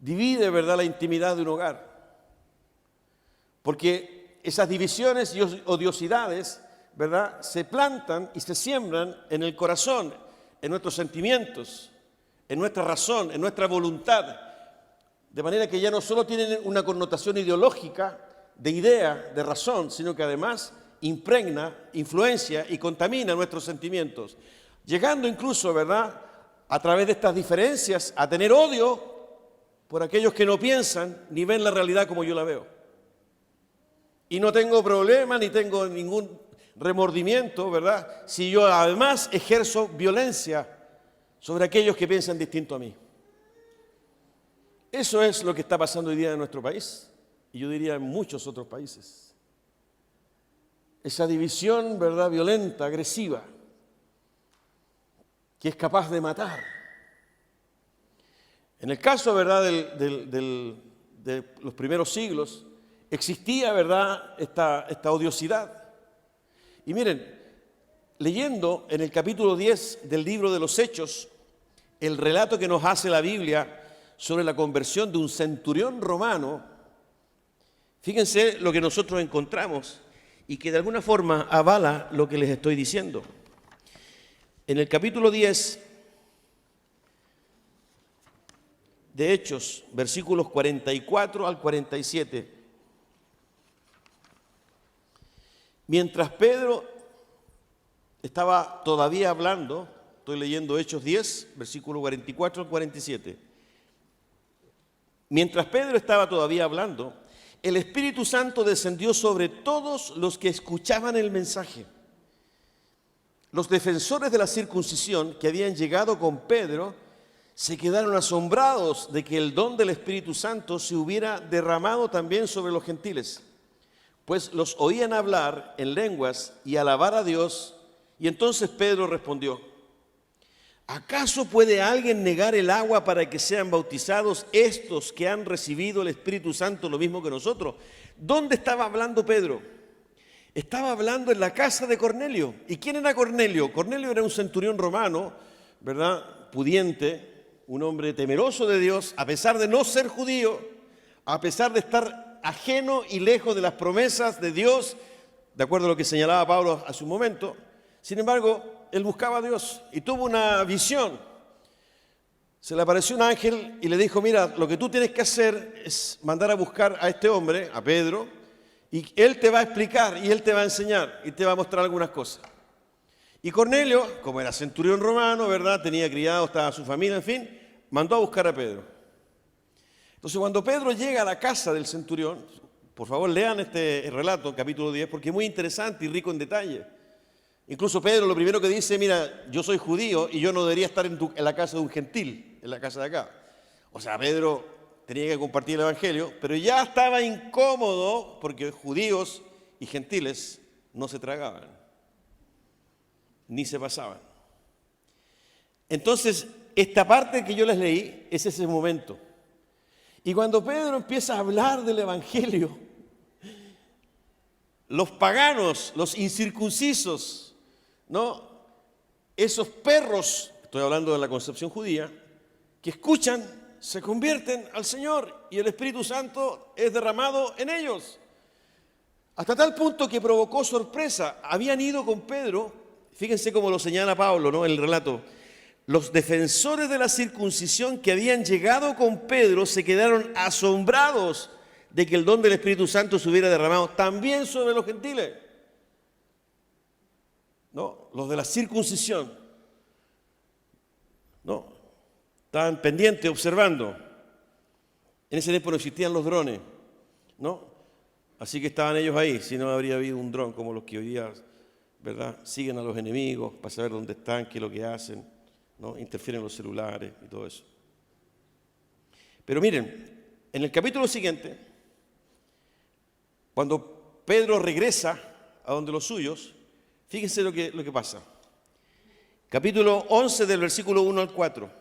divide, ¿verdad?, la intimidad de un hogar. Porque esas divisiones y odiosidades, ¿verdad?, se plantan y se siembran en el corazón, en nuestros sentimientos, en nuestra razón, en nuestra voluntad. De manera que ya no solo tienen una connotación ideológica, de idea, de razón, sino que además impregna, influencia y contamina nuestros sentimientos. Llegando incluso, ¿verdad?, a través de estas diferencias, a tener odio por aquellos que no piensan ni ven la realidad como yo la veo. Y no tengo problema ni tengo ningún remordimiento, ¿verdad?, si yo además ejerzo violencia sobre aquellos que piensan distinto a mí. Eso es lo que está pasando hoy día en nuestro país, y yo diría en muchos otros países. Esa división, ¿verdad?, violenta, agresiva, que es capaz de matar. En el caso, ¿verdad?, de los primeros siglos, existía, ¿verdad?, esta odiosidad. Y miren, leyendo en el capítulo 10 del libro de los Hechos, el relato que nos hace la Biblia sobre la conversión de un centurión romano, fíjense lo que nosotros encontramos. y que de alguna forma avala lo que les estoy diciendo. En el capítulo 10 de Hechos, versículos 44 al 47, mientras Pedro estaba todavía hablando, estoy leyendo Hechos 10, versículo 44 al 47, mientras Pedro estaba todavía hablando, el Espíritu Santo descendió sobre todos los que escuchaban el mensaje. Los defensores de la circuncisión que habían llegado con Pedro se quedaron asombrados de que el don del Espíritu Santo se hubiera derramado también sobre los gentiles, pues los oían hablar en lenguas y alabar a Dios. Y entonces Pedro respondió: ¿acaso puede alguien negar el agua para que sean bautizados estos que han recibido el Espíritu Santo lo mismo que nosotros? ¿Dónde estaba hablando Pedro? Estaba hablando en la casa de Cornelio. ¿Y quién era Cornelio? Cornelio era un centurión romano, ¿verdad? Pudiente, un hombre temeroso de Dios, a pesar de no ser judío, a pesar de estar ajeno y lejos de las promesas de Dios, de acuerdo a lo que señalaba Pablo hace un momento. Sin embargo, él buscaba a Dios y tuvo una visión. Se le apareció un ángel y le dijo: mira, lo que tú tienes que hacer es mandar a buscar a este hombre, a Pedro, y él te va a explicar y él te va a enseñar y te va a mostrar algunas cosas. Y Cornelio, como era centurión romano, ¿verdad? Tenía criado, estaba su familia, en fin, mandó a buscar a Pedro. Entonces, cuando Pedro llega a la casa del centurión, por favor lean este relato, capítulo 10, porque es muy interesante y rico en detalle. Incluso Pedro lo primero que dice: mira, yo soy judío y yo no debería estar en la casa de un gentil, en la casa de acá. O sea, Pedro tenía que compartir el evangelio, pero ya estaba incómodo porque judíos y gentiles no se tragaban, ni se pasaban. Entonces, esta parte que yo les leí es ese momento. Y cuando Pedro empieza a hablar del evangelio, los paganos, los incircuncisos, ¿no? Esos perros, estoy hablando de la concepción judía, que escuchan, se convierten al Señor y el Espíritu Santo es derramado en ellos. Hasta tal punto que provocó sorpresa. Habían ido con Pedro, fíjense cómo lo señala Pablo, ¿no? En el relato. Los defensores de la circuncisión que habían llegado con Pedro se quedaron asombrados de que el don del Espíritu Santo se hubiera derramado también sobre los gentiles. ¿No? Los de la circuncisión, ¿no? Estaban pendientes, observando. En ese tiempo no existían los drones, ¿no? Así que estaban ellos ahí, si no habría habido un dron como los que hoy día, ¿verdad?, siguen a los enemigos para saber dónde están, qué es lo que hacen, ¿no? Interfieren los celulares y todo eso. Pero miren, en el capítulo siguiente, cuando Pedro regresa a donde los suyos, fíjense lo que pasa. Capítulo 11 del versículo 1 al 4.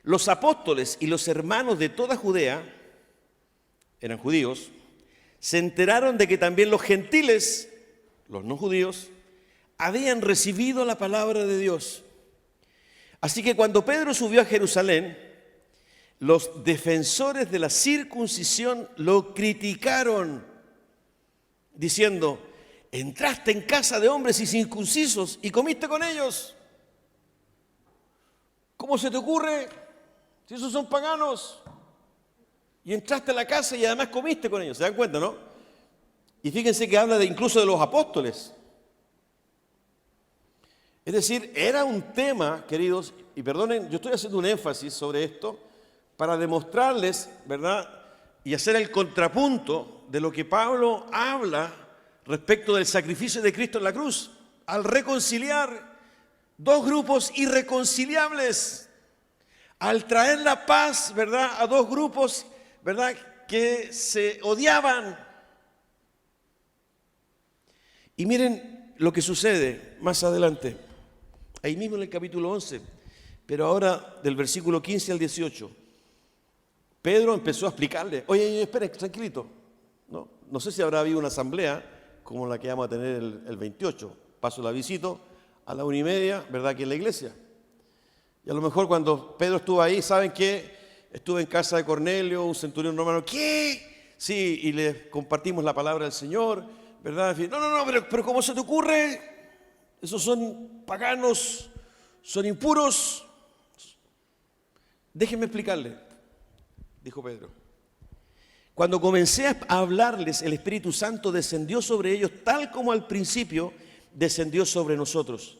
Los apóstoles y los hermanos de toda Judea, eran judíos, se enteraron de que también los gentiles, los no judíos, habían recibido la palabra de Dios. Así que cuando Pedro subió a Jerusalén, los defensores de la circuncisión lo criticaron, diciendo: entraste en casa de hombres incircuncisos y comiste con ellos. ¿Cómo se te ocurre? Si esos son paganos. Y entraste a la casa y además comiste con ellos. ¿Se dan cuenta, no? Y fíjense que habla incluso de los apóstoles. Es decir, era un tema, queridos, y perdonen, yo estoy haciendo un énfasis sobre esto para demostrarles, ¿verdad?, y hacer el contrapunto de lo que Pablo habla respecto del sacrificio de Cristo en la cruz, al reconciliar dos grupos irreconciliables, al traer la paz, ¿verdad?, a dos grupos, ¿verdad?, que se odiaban. Y miren lo que sucede más adelante, ahí mismo en el capítulo 11, pero ahora del versículo 15 al 18. Pedro empezó a explicarle: oye, esperen, tranquilito, no sé si habrá habido una asamblea como la que vamos a tener el 28, paso la visito a la 1:30, ¿verdad?, aquí en la iglesia. Y a lo mejor cuando Pedro estuvo ahí, ¿saben qué? Estuve en casa de Cornelio, un centurión romano. ¿Qué? Sí, y le compartimos la palabra del Señor, ¿verdad? No, pero ¿cómo se te ocurre? Esos son paganos, son impuros. Déjenme explicarle, dijo Pedro. Cuando comencé a hablarles, el Espíritu Santo descendió sobre ellos tal como al principio descendió sobre nosotros.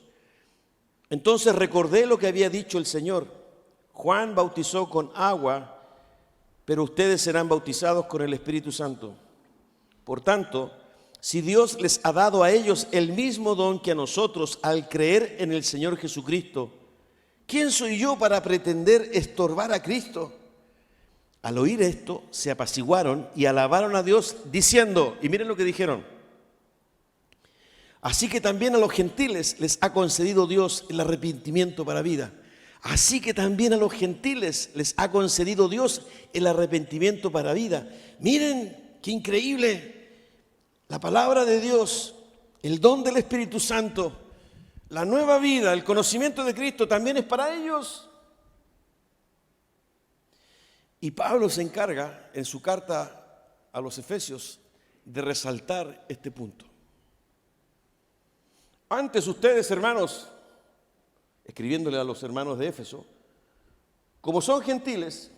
Entonces recordé lo que había dicho el Señor. Juan bautizó con agua, pero ustedes serán bautizados con el Espíritu Santo. Por tanto, si Dios les ha dado a ellos el mismo don que a nosotros al creer en el Señor Jesucristo, ¿quién soy yo para pretender estorbar a Cristo? Al oír esto, se apaciguaron y alabaron a Dios diciendo, y miren lo que dijeron: así que también a los gentiles les ha concedido Dios el arrepentimiento para vida. Así que también a los gentiles les ha concedido Dios el arrepentimiento para vida. Miren qué increíble. La palabra de Dios, el don del Espíritu Santo, la nueva vida, el conocimiento de Cristo también es para ellos. Y Pablo se encarga en su carta a los Efesios de resaltar este punto. Antes ustedes, hermanos, escribiéndole a los hermanos de Éfeso, como son gentiles,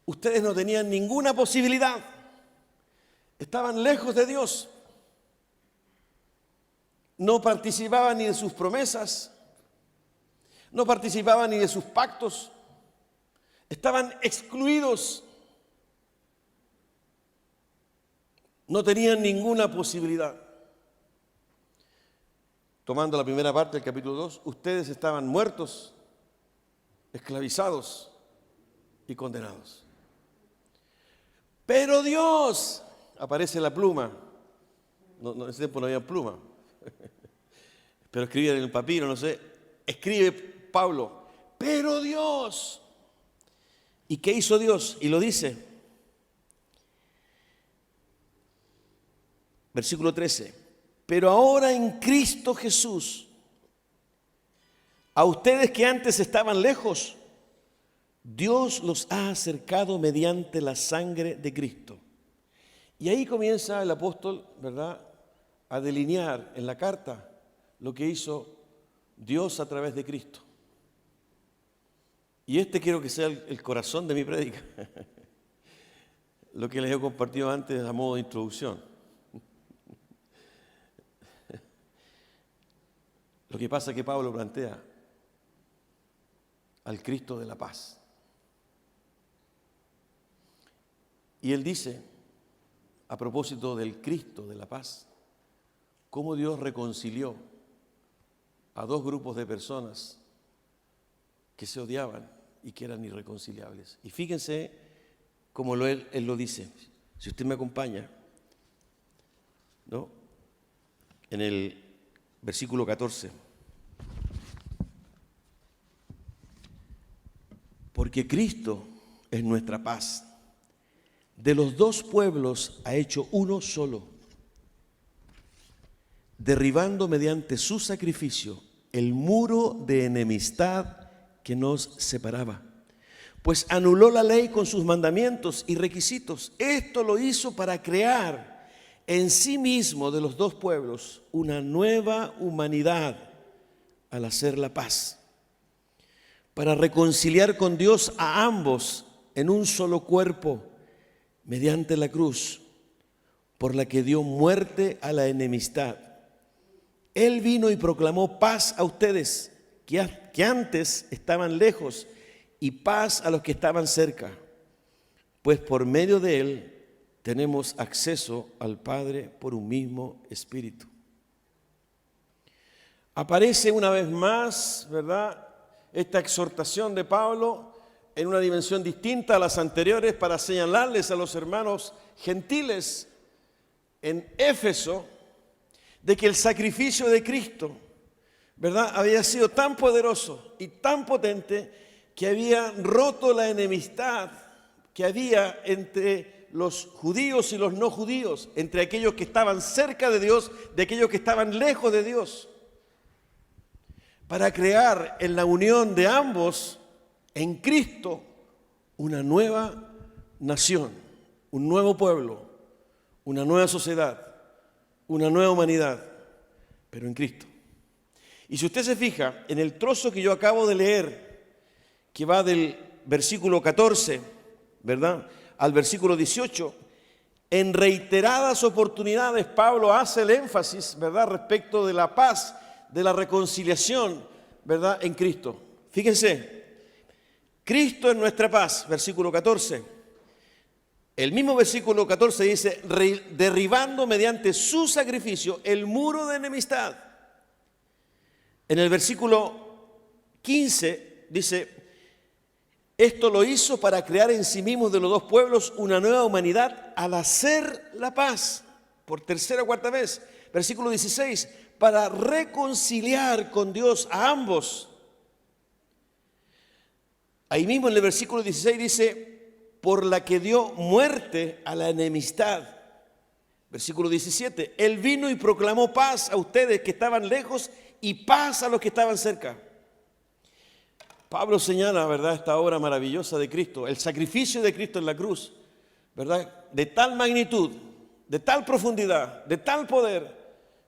ustedes no tenían ninguna posibilidad. Estaban lejos de Dios. No participaban ni de sus promesas, no participaban ni de sus pactos. Estaban excluidos. No tenían ninguna posibilidad. Tomando la primera parte del capítulo 2, ustedes estaban muertos, esclavizados y condenados. Pero Dios, aparece la pluma, no, en ese tiempo no había pluma, pero escribían en el papiro, no sé, escribe Pablo, pero Dios. ¿Y qué hizo Dios? Y lo dice. Versículo 13. Pero ahora en Cristo Jesús, a ustedes que antes estaban lejos, Dios los ha acercado mediante la sangre de Cristo. Y ahí comienza el apóstol, ¿verdad?, a delinear en la carta lo que hizo Dios a través de Cristo. Y quiero que sea el corazón de mi prédica, lo que les he compartido antes a modo de introducción. Lo que pasa es que Pablo plantea al Cristo de la paz. Y él dice, a propósito del Cristo de la paz, cómo Dios reconcilió a dos grupos de personas que se odiaban y que eran irreconciliables. Y fíjense cómo él lo dice. Si usted me acompaña, ¿no?, en el versículo 14. Porque Cristo es nuestra paz. De los dos pueblos ha hecho uno solo, derribando mediante su sacrificio el muro de enemistad que nos separaba. Pues anuló la ley con sus mandamientos y requisitos. Esto lo hizo para crear en sí mismo de los dos pueblos una nueva humanidad al hacer la paz, para reconciliar con Dios a ambos en un solo cuerpo mediante la cruz, por la que dio muerte a la enemistad. Él vino y proclamó paz a ustedes que antes estaban lejos y paz a los que estaban cerca, pues por medio de Él tenemos acceso al Padre por un mismo Espíritu. Aparece una vez más, ¿verdad?, esta exhortación de Pablo en una dimensión distinta a las anteriores para señalarles a los hermanos gentiles en Éfeso de que el sacrificio de Cristo, ¿verdad?, había sido tan poderoso y tan potente que había roto la enemistad que había entre los judíos y los no judíos, entre aquellos que estaban cerca de Dios, de aquellos que estaban lejos de Dios, para crear en la unión de ambos, en Cristo, una nueva nación, un nuevo pueblo, una nueva sociedad, una nueva humanidad, pero en Cristo. Y si usted se fija en el trozo que yo acabo de leer, que va del versículo 14, ¿verdad?, al versículo 18, en reiteradas oportunidades Pablo hace el énfasis, ¿verdad?, respecto de la paz, de la reconciliación, ¿verdad?, en Cristo. Fíjense, Cristo es nuestra paz, versículo 14. El mismo versículo 14 dice, derribando mediante su sacrificio el muro de enemistad. En el versículo 15 dice, esto lo hizo para crear en sí mismo de los dos pueblos una nueva humanidad al hacer la paz, por tercera o cuarta vez. Versículo 16, para reconciliar con Dios a ambos. Ahí mismo en el versículo 16 dice, por la que dio muerte a la enemistad. Versículo 17, Él vino y proclamó paz a ustedes que estaban lejos y paz a los que estaban cerca. Pablo señala, ¿verdad?, esta obra maravillosa de Cristo, el sacrificio de Cristo en la cruz, ¿verdad?, de tal magnitud, de tal profundidad, de tal poder,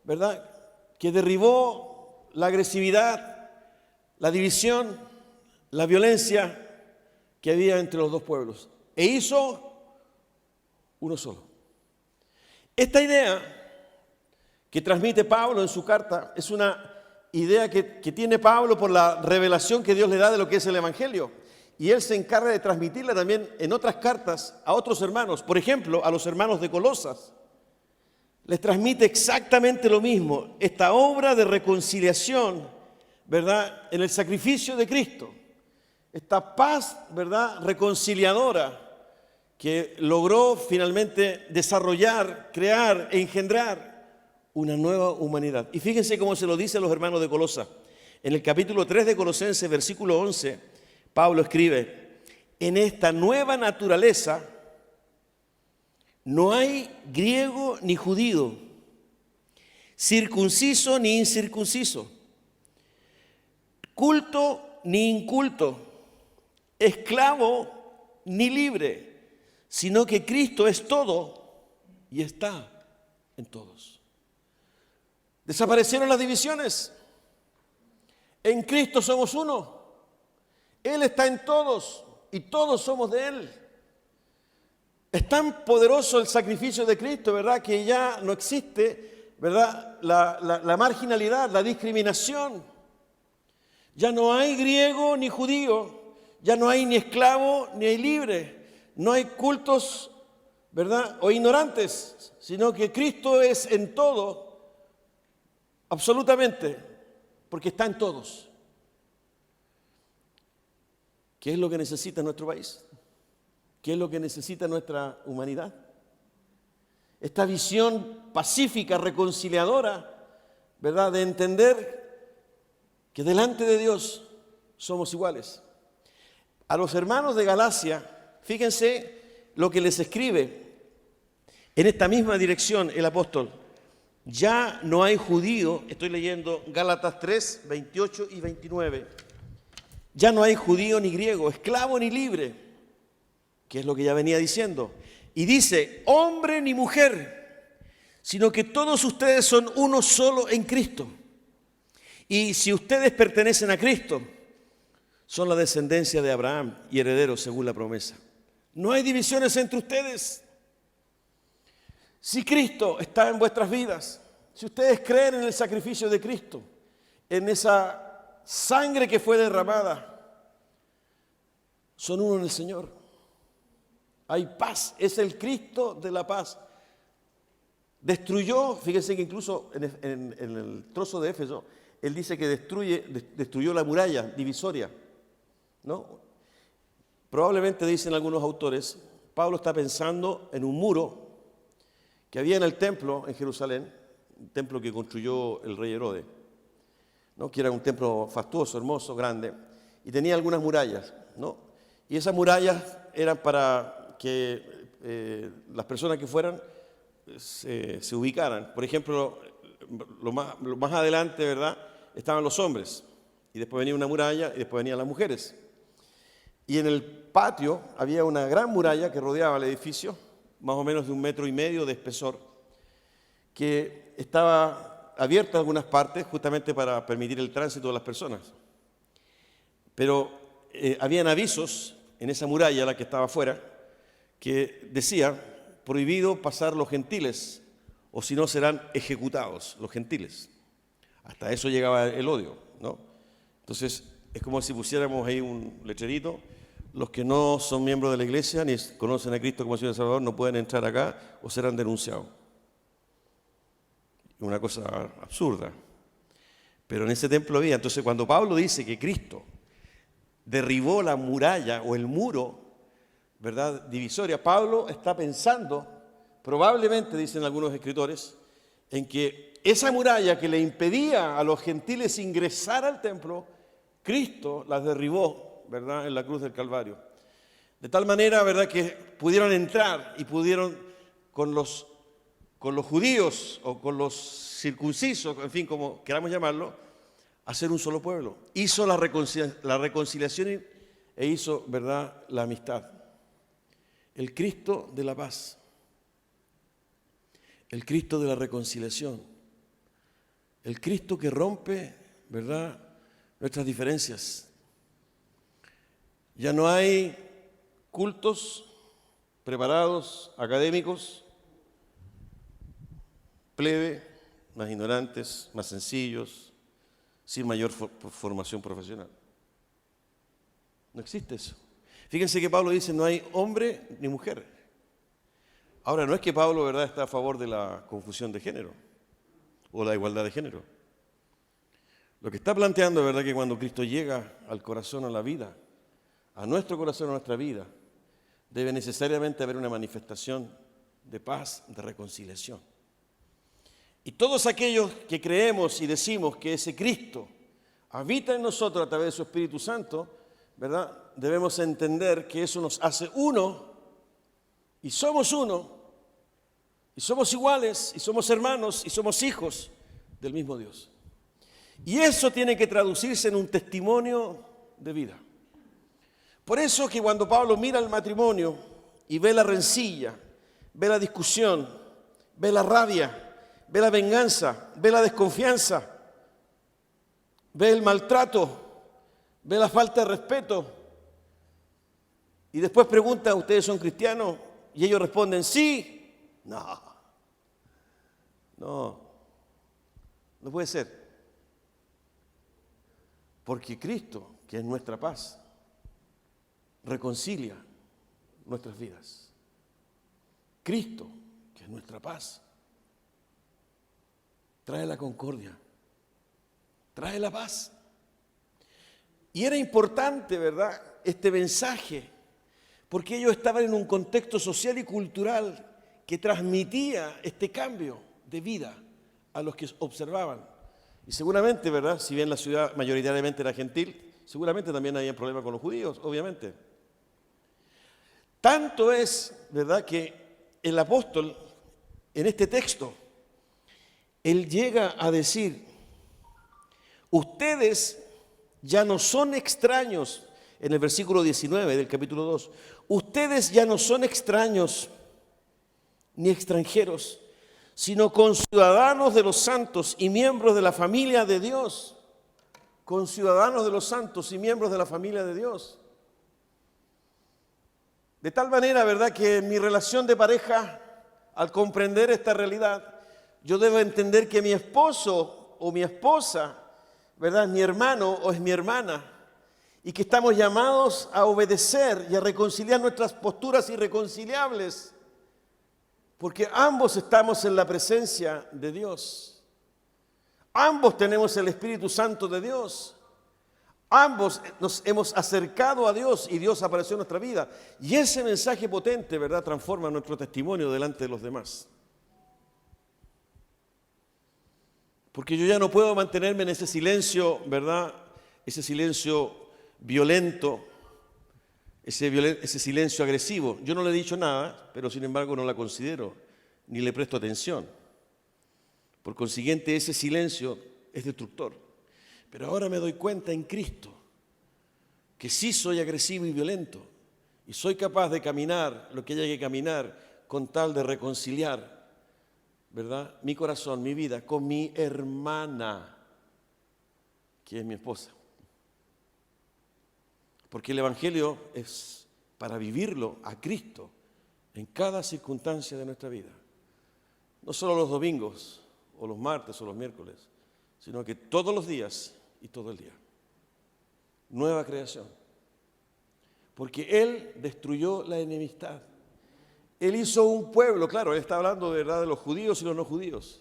¿verdad?, que derribó la agresividad, la división, la violencia que había entre los dos pueblos e hizo uno solo. Esta idea que transmite Pablo en su carta es una idea que tiene Pablo por la revelación que Dios le da de lo que es el Evangelio. Y él se encarga de transmitirla también en otras cartas a otros hermanos. Por ejemplo, a los hermanos de Colosas. Les transmite exactamente lo mismo, esta obra de reconciliación, ¿verdad?, en el sacrificio de Cristo. Esta paz, ¿verdad?, reconciliadora que logró finalmente desarrollar, crear e engendrar una nueva humanidad. Y fíjense cómo se lo dice a los hermanos de Colosas. En el capítulo 3 de Colosenses, versículo 11, Pablo escribe, en esta nueva naturaleza no hay griego ni judío, circunciso ni incircunciso, culto ni inculto, esclavo ni libre, sino que Cristo es todo y está en todos. Desaparecieron las divisiones. En Cristo somos uno. Él está en todos y todos somos de Él. Es tan poderoso el sacrificio de Cristo, ¿verdad?, que ya no existe, ¿verdad?, la marginalidad, la discriminación. Ya no hay griego ni judío, ya no hay ni esclavo ni hay libre. No hay cultos, ¿verdad?, o ignorantes, sino que Cristo es en todo. Absolutamente, porque está en todos. ¿Qué es lo que necesita nuestro país? ¿Qué es lo que necesita nuestra humanidad? Esta visión pacífica, reconciliadora, ¿verdad?, de entender que delante de Dios somos iguales. A los hermanos de Galacia, fíjense lo que les escribe en esta misma dirección el apóstol. Ya no hay judío, estoy leyendo Gálatas 3, 28 y 29. Ya no hay judío ni griego, esclavo ni libre, que es lo que ya venía diciendo. Y dice, hombre ni mujer, sino que todos ustedes son uno solo en Cristo. Y si ustedes pertenecen a Cristo, son la descendencia de Abraham y herederos según la promesa. No hay divisiones entre ustedes. Si Cristo está en vuestras vidas, si ustedes creen en el sacrificio de Cristo, en esa sangre que fue derramada, son uno en el Señor. Hay paz, es el Cristo de la paz. Destruyó, fíjense que incluso en el trozo de Éfeso, él dice que destruyó la muralla divisoria, ¿no? Probablemente, dicen algunos autores, Pablo está pensando en un muro que había en el templo en Jerusalén, un templo que construyó el rey Herodes, ¿no?, que era un templo fastuoso, hermoso, grande, y tenía algunas murallas, ¿no? Y esas murallas eran para que las personas que fueran se ubicaran. Por ejemplo, lo más adelante, ¿verdad?, estaban los hombres, y después venía una muralla, y después venían las mujeres. Y en el patio había una gran muralla que rodeaba el edificio, más o menos de 1,5 metros de espesor, que estaba abierta en algunas partes justamente para permitir el tránsito de las personas. Pero habían avisos en esa muralla, la que estaba afuera, que decía, prohibido pasar los gentiles, o si no serán ejecutados los gentiles. Hasta eso llegaba el odio, ¿no? Entonces, es como si pusiéramos ahí un letrerito: los que no son miembros de la iglesia ni conocen a Cristo como Señor y Salvador no pueden entrar acá o serán denunciados. Una cosa absurda. Pero en ese templo había. Entonces, cuando Pablo dice que Cristo derribó la muralla o el muro, ¿verdad?, divisoria, Pablo está pensando, probablemente, dicen algunos escritores, en que esa muralla que le impedía a los gentiles ingresar al templo, Cristo las derribó, ¿verdad?, en la cruz del Calvario. De tal manera, ¿verdad?, que pudieron entrar y pudieron con los judíos o con los circuncisos, en fin, como queramos llamarlo, hacer un solo pueblo. Hizo la reconciliación e hizo, ¿verdad?, la amistad. El Cristo de la paz. El Cristo de la reconciliación. El Cristo que rompe, ¿verdad?, nuestras diferencias. Ya no hay cultos preparados, académicos, plebe, más ignorantes, más sencillos, sin mayor formación profesional. No existe eso. Fíjense que Pablo dice, no hay hombre ni mujer. Ahora, no es que Pablo, ¿verdad?, está a favor de la confusión de género o la igualdad de género. Lo que está planteando es, ¿verdad?, que cuando Cristo llega al corazón, a la vida, a nuestro corazón, a nuestra vida, debe necesariamente haber una manifestación de paz, de reconciliación. Y todos aquellos que creemos y decimos que ese Cristo habita en nosotros a través de su Espíritu Santo, ¿verdad?, debemos entender que eso nos hace uno, y somos iguales, y somos hermanos, y somos hijos del mismo Dios. Y eso tiene que traducirse en un testimonio de vida. Por eso que cuando Pablo mira el matrimonio y ve la rencilla, ve la discusión, ve la rabia, ve la venganza, ve la desconfianza, ve el maltrato, ve la falta de respeto, y después pregunta, ¿ustedes son cristianos? Y ellos responden, sí. No puede ser. Porque Cristo, que es nuestra paz, reconcilia nuestras vidas. Cristo, que es nuestra paz, trae la concordia, trae la paz. Y era importante, ¿verdad?, este mensaje, porque ellos estaban en un contexto social y cultural que transmitía este cambio de vida a los que observaban. Y seguramente, ¿verdad?, si bien la ciudad mayoritariamente era gentil, seguramente también había problemas con los judíos, obviamente. Tanto es, ¿verdad?, que el apóstol, en este texto, él llega a decir, ustedes ya no son extraños, en el versículo 19 del capítulo 2, ustedes ya no son extraños ni extranjeros, sino conciudadanos de los santos y miembros de la familia de Dios. Conciudadanos de los santos y miembros de la familia de Dios. De tal manera, ¿verdad?, que en mi relación de pareja, al comprender esta realidad, yo debo entender que mi esposo o mi esposa, ¿verdad?, es mi hermano o es mi hermana, y que estamos llamados a obedecer y a reconciliar nuestras posturas irreconciliables, porque ambos estamos en la presencia de Dios. Ambos tenemos el Espíritu Santo de Dios. Ambos nos hemos acercado a Dios y Dios apareció en nuestra vida. Y ese mensaje potente, ¿verdad?, transforma nuestro testimonio delante de los demás. Porque yo ya no puedo mantenerme en ese silencio, ¿verdad?, ese silencio violento, ese silencio agresivo. Yo no le he dicho nada, pero sin embargo no la considero, ni le presto atención. Por consiguiente, ese silencio es destructor. Pero ahora me doy cuenta en Cristo que sí soy agresivo y violento, y soy capaz de caminar lo que haya que caminar con tal de reconciliar ¿verdad?, mi corazón, mi vida, con mi hermana, que es mi esposa. Porque el Evangelio es para vivirlo a Cristo en cada circunstancia de nuestra vida. No solo los domingos, o los martes, o los miércoles, sino que todos los días y todo el día. Nueva creación. Porque Él destruyó la enemistad. Él hizo un pueblo, claro, Él está hablando de verdad de los judíos y los no judíos,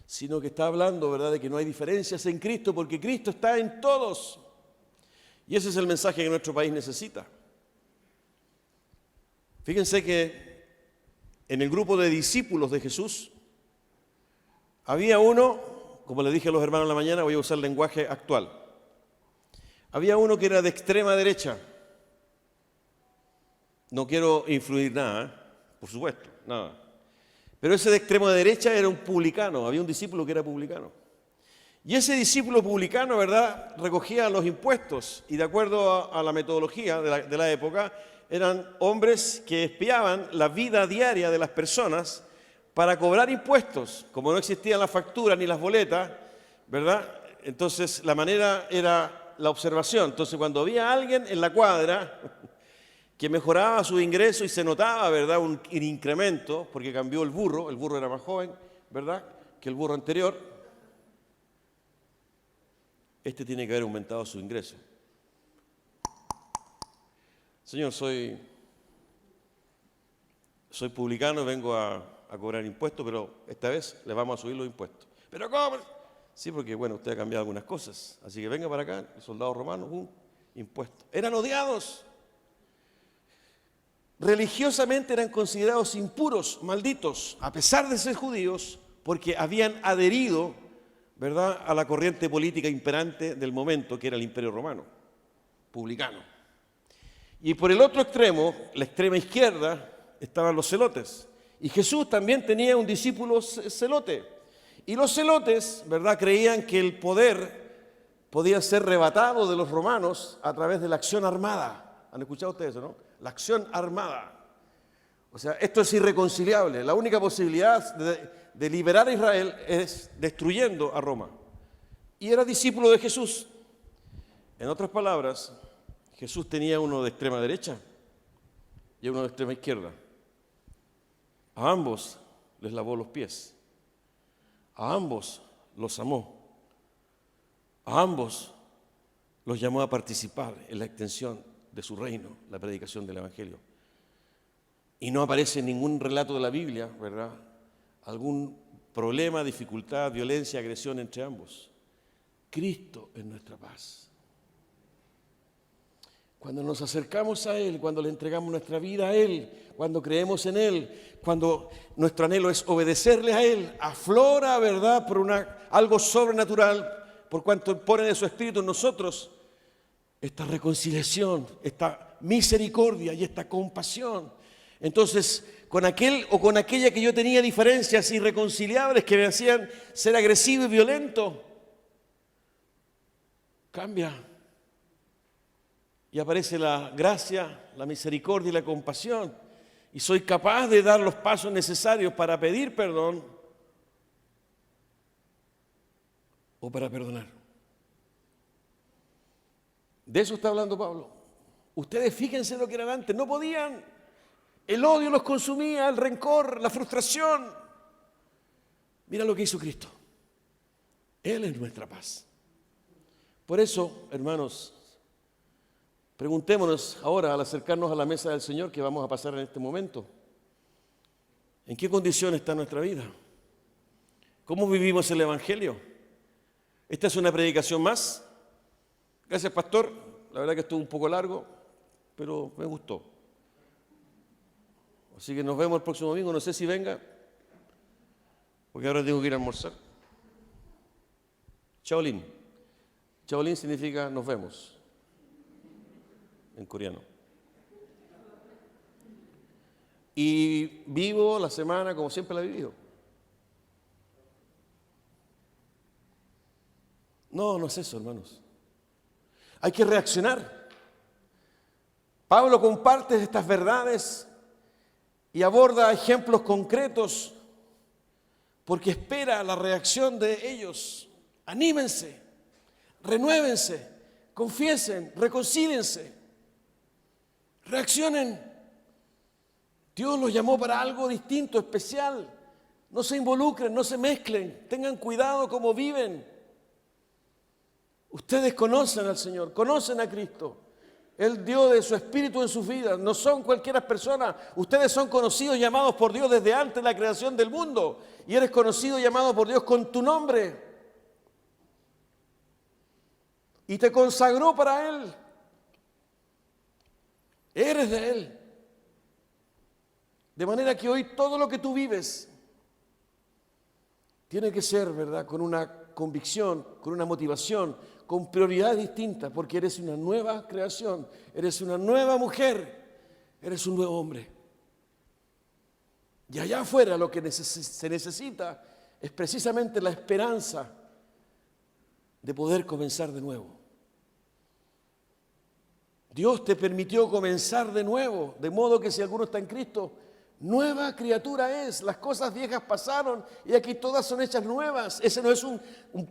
sino que está hablando, ¿verdad?, de que no hay diferencias en Cristo, porque Cristo está en todos. Y ese es el mensaje que nuestro país necesita. Fíjense que en el grupo de discípulos de Jesús había uno, como le dije a los hermanos en la mañana, voy a usar lenguaje actual. Había uno que era de extrema derecha. No quiero influir nada, ¿eh? Por supuesto, nada. Pero ese de extrema derecha era un publicano, había un discípulo que era publicano. Y ese discípulo publicano, ¿verdad?, recogía los impuestos y de acuerdo a la metodología de la época, eran hombres que espiaban la vida diaria de las personas para cobrar impuestos. Como no existían las facturas ni las boletas, ¿verdad?, entonces la manera era la observación. Entonces cuando había alguien en la cuadra que mejoraba su ingreso y se notaba, ¿verdad?, un incremento, porque cambió el burro era más joven, ¿verdad?, que el burro anterior, este tiene que haber aumentado su ingreso. Señor, soy publicano, vengo a cobrar impuestos, pero esta vez le vamos a subir los impuestos. ¿Pero cómo? Sí, porque bueno, usted ha cambiado algunas cosas, así que venga para acá, el soldado romano, impuesto. Eran odiados. Religiosamente eran considerados impuros, malditos, a pesar de ser judíos, porque habían adherido, ¿verdad?, a la corriente política imperante del momento, que era el Imperio Romano, publicano. Y por el otro extremo, la extrema izquierda, estaban los celotes. Y Jesús también tenía un discípulo celote. Y los celotes, ¿verdad?, creían que el poder podía ser arrebatado de los romanos a través de la acción armada. ¿Han escuchado ustedes eso, no? La acción armada. O sea, esto es irreconciliable. La única posibilidad de liberar a Israel es destruyendo a Roma. Y era discípulo de Jesús. En otras palabras, Jesús tenía uno de extrema derecha y uno de extrema izquierda. A ambos les lavó los pies. A ambos los amó. A ambos los llamó a participar en la extensión de su reino, la predicación del Evangelio. Y no aparece en ningún relato de la Biblia, ¿verdad?, algún problema, dificultad, violencia, agresión entre ambos. Cristo es nuestra paz. Cuando nos acercamos a Él, cuando le entregamos nuestra vida a Él, cuando creemos en Él, cuando nuestro anhelo es obedecerle a Él, aflora, ¿verdad?, por algo sobrenatural, por cuanto pone de su Espíritu en nosotros, esta reconciliación, esta misericordia y esta compasión. Entonces, con aquel o con aquella que yo tenía diferencias irreconciliables que me hacían ser agresivo y violento, cambia. Y aparece la gracia, la misericordia y la compasión. Y soy capaz de dar los pasos necesarios para pedir perdón o para perdonar. De eso está hablando Pablo. Ustedes fíjense lo que eran antes, no podían. El odio los consumía, el rencor, la frustración. Mira lo que hizo Cristo. Él es nuestra paz. Por eso, hermanos, preguntémonos ahora al acercarnos a la mesa del Señor que vamos a pasar en este momento. ¿En qué condición está nuestra vida? ¿Cómo vivimos el Evangelio? Esta es una predicación más. Gracias, pastor. La verdad que estuvo un poco largo, pero me gustó. Así que nos vemos el próximo domingo. No sé si venga, porque ahora tengo que ir a almorzar. Shaolin. Shaolin significa nos vemos en coreano. Y vivo la semana como siempre la he vivido. No es eso, hermanos. Hay que reaccionar. Pablo comparte estas verdades y aborda ejemplos concretos porque espera la reacción de ellos. Anímense, renuévense, confiesen, reconcíliense, reaccionen. Dios los llamó para algo distinto, especial. No se involucren, no se mezclen, tengan cuidado cómo viven. Ustedes conocen al Señor, conocen a Cristo. Él dio de su espíritu en sus vidas. No son cualquiera persona. Ustedes son conocidos y llamados por Dios desde antes de la creación del mundo. Y eres conocido y llamado por Dios con tu nombre. Y te consagró para Él. Eres de Él. De manera que hoy todo lo que tú vives tiene que ser, ¿verdad?, con una convicción, con una motivación, con prioridades distintas, porque eres una nueva creación, eres una nueva mujer, eres un nuevo hombre. Y allá afuera lo que se necesita es precisamente la esperanza de poder comenzar de nuevo. Dios te permitió comenzar de nuevo, de modo que si alguno está en Cristo, nueva criatura es. Las cosas viejas pasaron y aquí todas son hechas nuevas. Ese no es un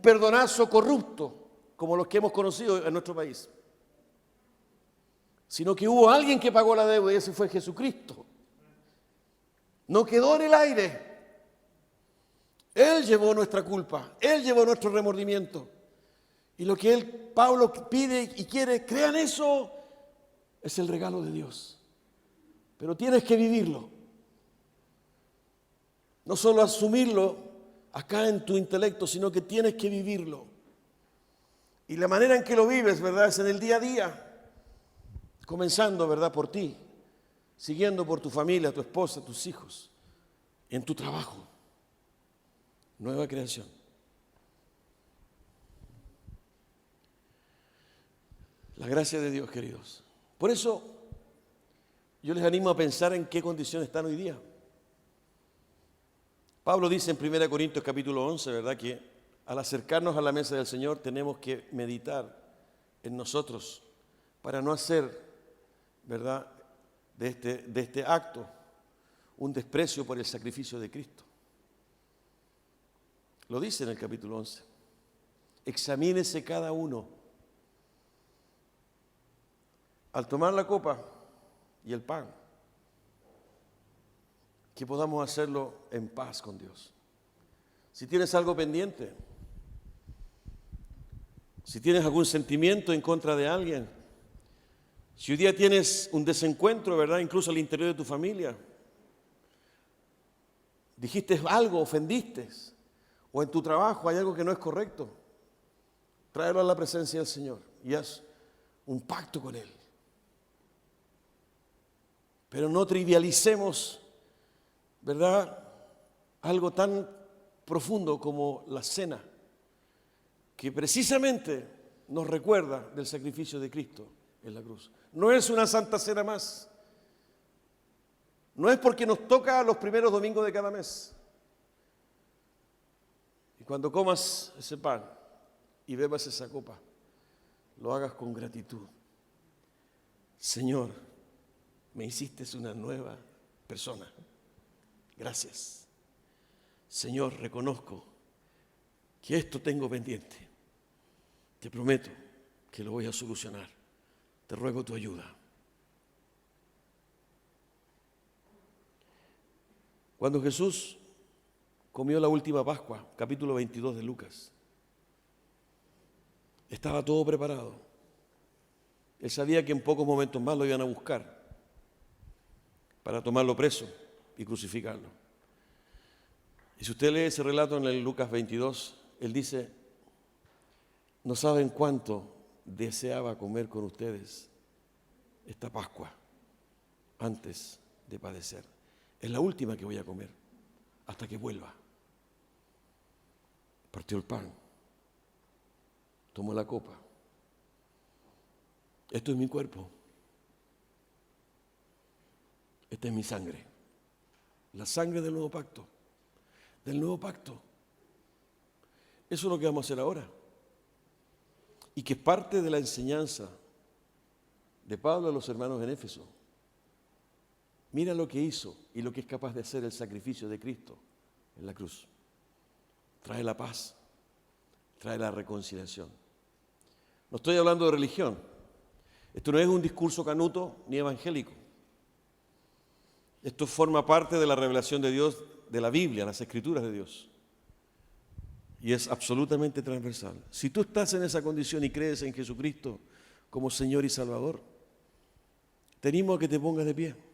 perdonazo corrupto, como los que hemos conocido en nuestro país, sino que hubo alguien que pagó la deuda y ese fue Jesucristo. No quedó en el aire. Él llevó nuestra culpa, Él llevó nuestro remordimiento. Y lo que Pablo pide y quiere, crean eso, es el regalo de Dios. Pero tienes que vivirlo. No solo asumirlo acá en tu intelecto, sino que tienes que vivirlo. Y la manera en que lo vives, ¿verdad?, es en el día a día, comenzando, ¿verdad?, por ti, siguiendo por tu familia, tu esposa, tus hijos, en tu trabajo. Nueva creación. La gracia de Dios, queridos. Por eso, yo les animo a pensar en qué condición están hoy día. Pablo dice en 1 Corintios capítulo 11, ¿verdad?, que al acercarnos a la mesa del Señor tenemos que meditar en nosotros para no hacer, ¿verdad?, de este acto un desprecio por el sacrificio de Cristo. Lo dice en el capítulo 11. Examínese cada uno al tomar la copa y el pan, que podamos hacerlo en paz con Dios. Si tienes algo pendiente, si tienes algún sentimiento en contra de alguien, si hoy día tienes un desencuentro, ¿verdad?, incluso al interior de tu familia, dijiste algo, ofendiste, o en tu trabajo hay algo que no es correcto, tráelo a la presencia del Señor y haz un pacto con Él. Pero no trivialicemos, ¿verdad?, algo tan profundo como la cena, que precisamente nos recuerda del sacrificio de Cristo en la cruz. No es una santa cena más. No es porque nos toca los primeros domingos de cada mes. Y cuando comas ese pan y bebas esa copa, lo hagas con gratitud. Señor, me hiciste una nueva persona. Gracias. Señor, reconozco que esto tengo pendiente. Te prometo que lo voy a solucionar. Te ruego tu ayuda. Cuando Jesús comió la última Pascua, capítulo 22 de Lucas, estaba todo preparado. Él sabía que en pocos momentos más lo iban a buscar para tomarlo preso y crucificarlo. Y si usted lee ese relato en el Lucas 22, él dice: no saben cuánto deseaba comer con ustedes esta Pascua antes de padecer. Es la última que voy a comer hasta que vuelva. Partió el pan, tomó la copa. Esto es mi cuerpo. Esta es mi sangre. La sangre del nuevo pacto. Del nuevo pacto. Eso es lo que vamos a hacer ahora. Y que es parte de la enseñanza de Pablo a los hermanos en Éfeso. Mira lo que hizo y lo que es capaz de hacer el sacrificio de Cristo en la cruz. trae la paz, trae la reconciliación. No estoy hablando de religión. Esto no es un discurso canuto ni evangélico. Esto forma parte de la revelación de Dios, de la Biblia, las Escrituras de Dios. Y es absolutamente transversal. Si tú estás en esa condición y crees en Jesucristo como Señor y Salvador, te animo a que te pongas de pie.